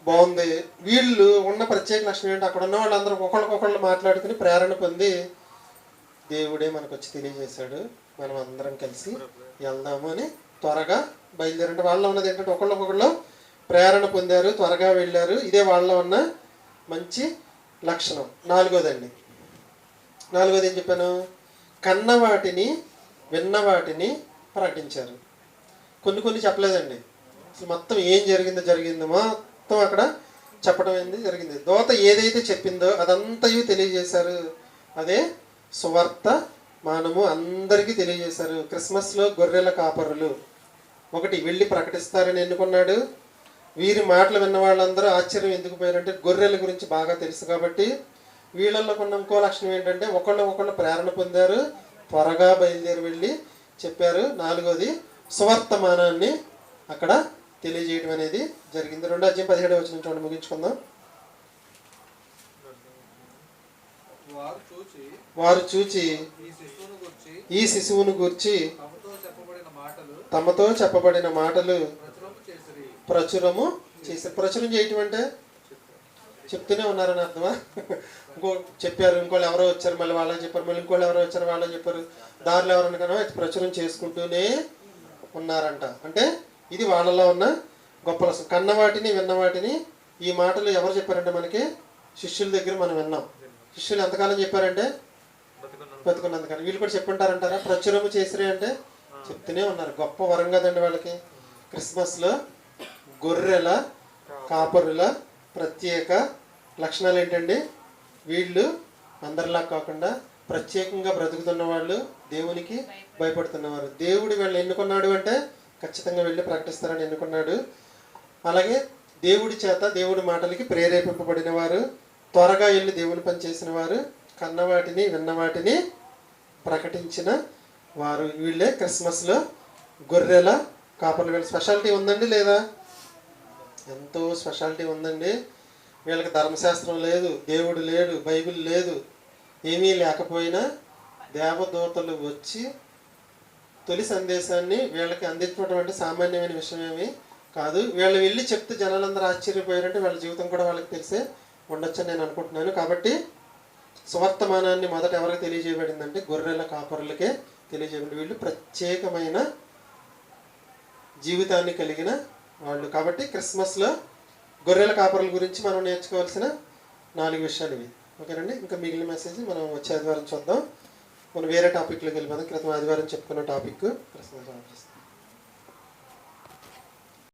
బాగుంది. వీళ్ళు ఉన్న ప్రత్యేక లక్షణం ఏంటి, అక్కడ ఉన్న వాళ్ళందరూ ఒకళ్ళకొకళ్ళు మాట్లాడుకుని ప్రేరణ పొంది దేవుడే మనకు వచ్చి తెలియజేశాడు, మనం అందరం కలిసి వెళ్దాము అని త్వరగా బయలుదేరంటే వాళ్ళలో ఉన్నది ఏంటంటే ఒకళ్ళొకళ్ళు ప్రేరణ పొందారు, త్వరగా వెళ్ళారు. ఇదే వాళ్ళలో ఉన్న మంచి లక్షణం. నాలుగోది ఏం చెప్పాను? కన్నవాటిని విన్నవాటిని ప్రకటించారు. కొన్ని చెప్పలేదండి. అసలు మొత్తం ఏం జరిగిందో మొత్తం అక్కడ చెప్పడం జరిగింది. దూత ఏదైతే చెప్పిందో అదంతయు తెలియజేశారు. అదే సువర్తమానము అందరికీ తెలియజేశారు. క్రిస్మస్లో గొర్రెల కాపరులు ఒకటి వెళ్ళి ప్రకటిస్తారని ఎన్నుకున్నాడు. వీరి మాటలు విన్న వాళ్ళందరూ ఆశ్చర్యం ఎందుకు పోయారంటే గొర్రెల గురించి బాగా తెలుసు కాబట్టి. వీళ్ళల్లో ఉన్న ఇంకో లక్షణం ఏంటంటే ఒకళ్ళు ప్రేరణ పొందారు, త్వరగా బయలుదేరి వెళ్ళి చెప్పారు. నాలుగోది సువర్తమానాన్ని అక్కడ తెలియజేయడం అనేది జరిగింది. 2:17 చూడండి, ముగించుకుందాం. వారు చూచి ఈ శిశువును గూర్చి తమతో చెప్పబడిన మాటలు ప్రచురము చేశారు. ప్రచురం చేయటం అంటే చెప్తూనే ఉన్నారని అర్థమా? చెప్పారు, ఇంకోళ్ళు ఎవరో వచ్చారు, మళ్ళీ వాళ్ళకి చెప్పారు, మళ్ళీ ఇంకోళ్ళు ఎవరో వచ్చారు, వాళ్ళకి చెప్పారు, దారిలో ఎవరన్నా ప్రచురం చేసుకుంటూనే ఉన్నారంట. అంటే ఇది వాళ్ళలో ఉన్న గొప్ప లక్షణం. కన్నవాటిని విన్నవాటిని ఈ మాటలు ఎవరు చెప్పారంటే మనకి శిష్యుల దగ్గర మనం విన్నాం. శిష్యులు ఎంతకాలం చెప్పారంటే బతుకున్నందుకని. వీళ్ళు కూడా చెప్పుంటారంటారా? ప్రచురము చేసిరే అంటే చెప్తూనే ఉన్నారు. గొప్ప వరం కదండి వాళ్ళకి. క్రిస్మస్లో గొర్రెల కాపరుల ప్రత్యేక లక్షణాలు ఏంటండి? వీళ్ళు అందరిలా కాకుండా ప్రత్యేకంగా బ్రతుకుతున్న వాళ్ళు, దేవునికి భయపడుతున్నవారు. దేవుడు వీళ్ళు ఎన్నుకున్నాడు అంటే ఖచ్చితంగా వెళ్ళి ప్రకటిస్తారని ఎన్నుకున్నాడు. అలాగే దేవుడి చేత దేవుడి మాటలకి ప్రేరేపింపబడిన వారు, త్వరగా వెళ్ళి దేవుని పని చేసిన వారు, కన్నవాటిని విన్నవాటిని ప్రకటించిన వారు, వీళ్ళే క్రిస్మస్లో గొర్రెల కాపర్లు. వీళ్ళ స్పెషాలిటీ ఉందండి లేదా? ఎంతో స్పెషాలిటీ ఉందండి. వీళ్ళకి ధర్మశాస్త్రం లేదు, దేవుడు లేడు, బైబిల్ లేదు, ఏమీ లేకపోయినా దేవదూతలు వచ్చి తొలి సందేశాన్ని వీళ్ళకి అందించడం అంటే సామాన్యమైన విషయం ఏమీ కాదు. వీళ్ళు వెళ్ళి చెప్తే జనాలందరూ ఆశ్చర్యపోయారంటే వాళ్ళ జీవితం కూడా వాళ్ళకి తెలిసే ఉండొచ్చని నేను అనుకుంటున్నాను. కాబట్టి సువర్తమానాన్ని మొదట ఎవరికి తెలియజేయబడిందంటే గొర్రెల కాపరులకే తెలియజేయబడింది. వీళ్ళు ప్రత్యేకమైన జీవితాన్ని కలిగిన వాళ్ళు. కాబట్టి క్రిస్మస్లో గొర్రెల కాపరుల గురించి మనం నేర్చుకోవాల్సిన 4 విషయాలు ఇవి. ఓకేనండి. ఇంకా మిగిలిన మెసేజ్ మనం వచ్చే ఆదివారం చూద్దాం. మనం వేరే టాపిక్లోకి వెళ్ళిపోదాం. క్రితం ఆదివారం చెప్పుకున్న టాపిక్ ప్రశ్న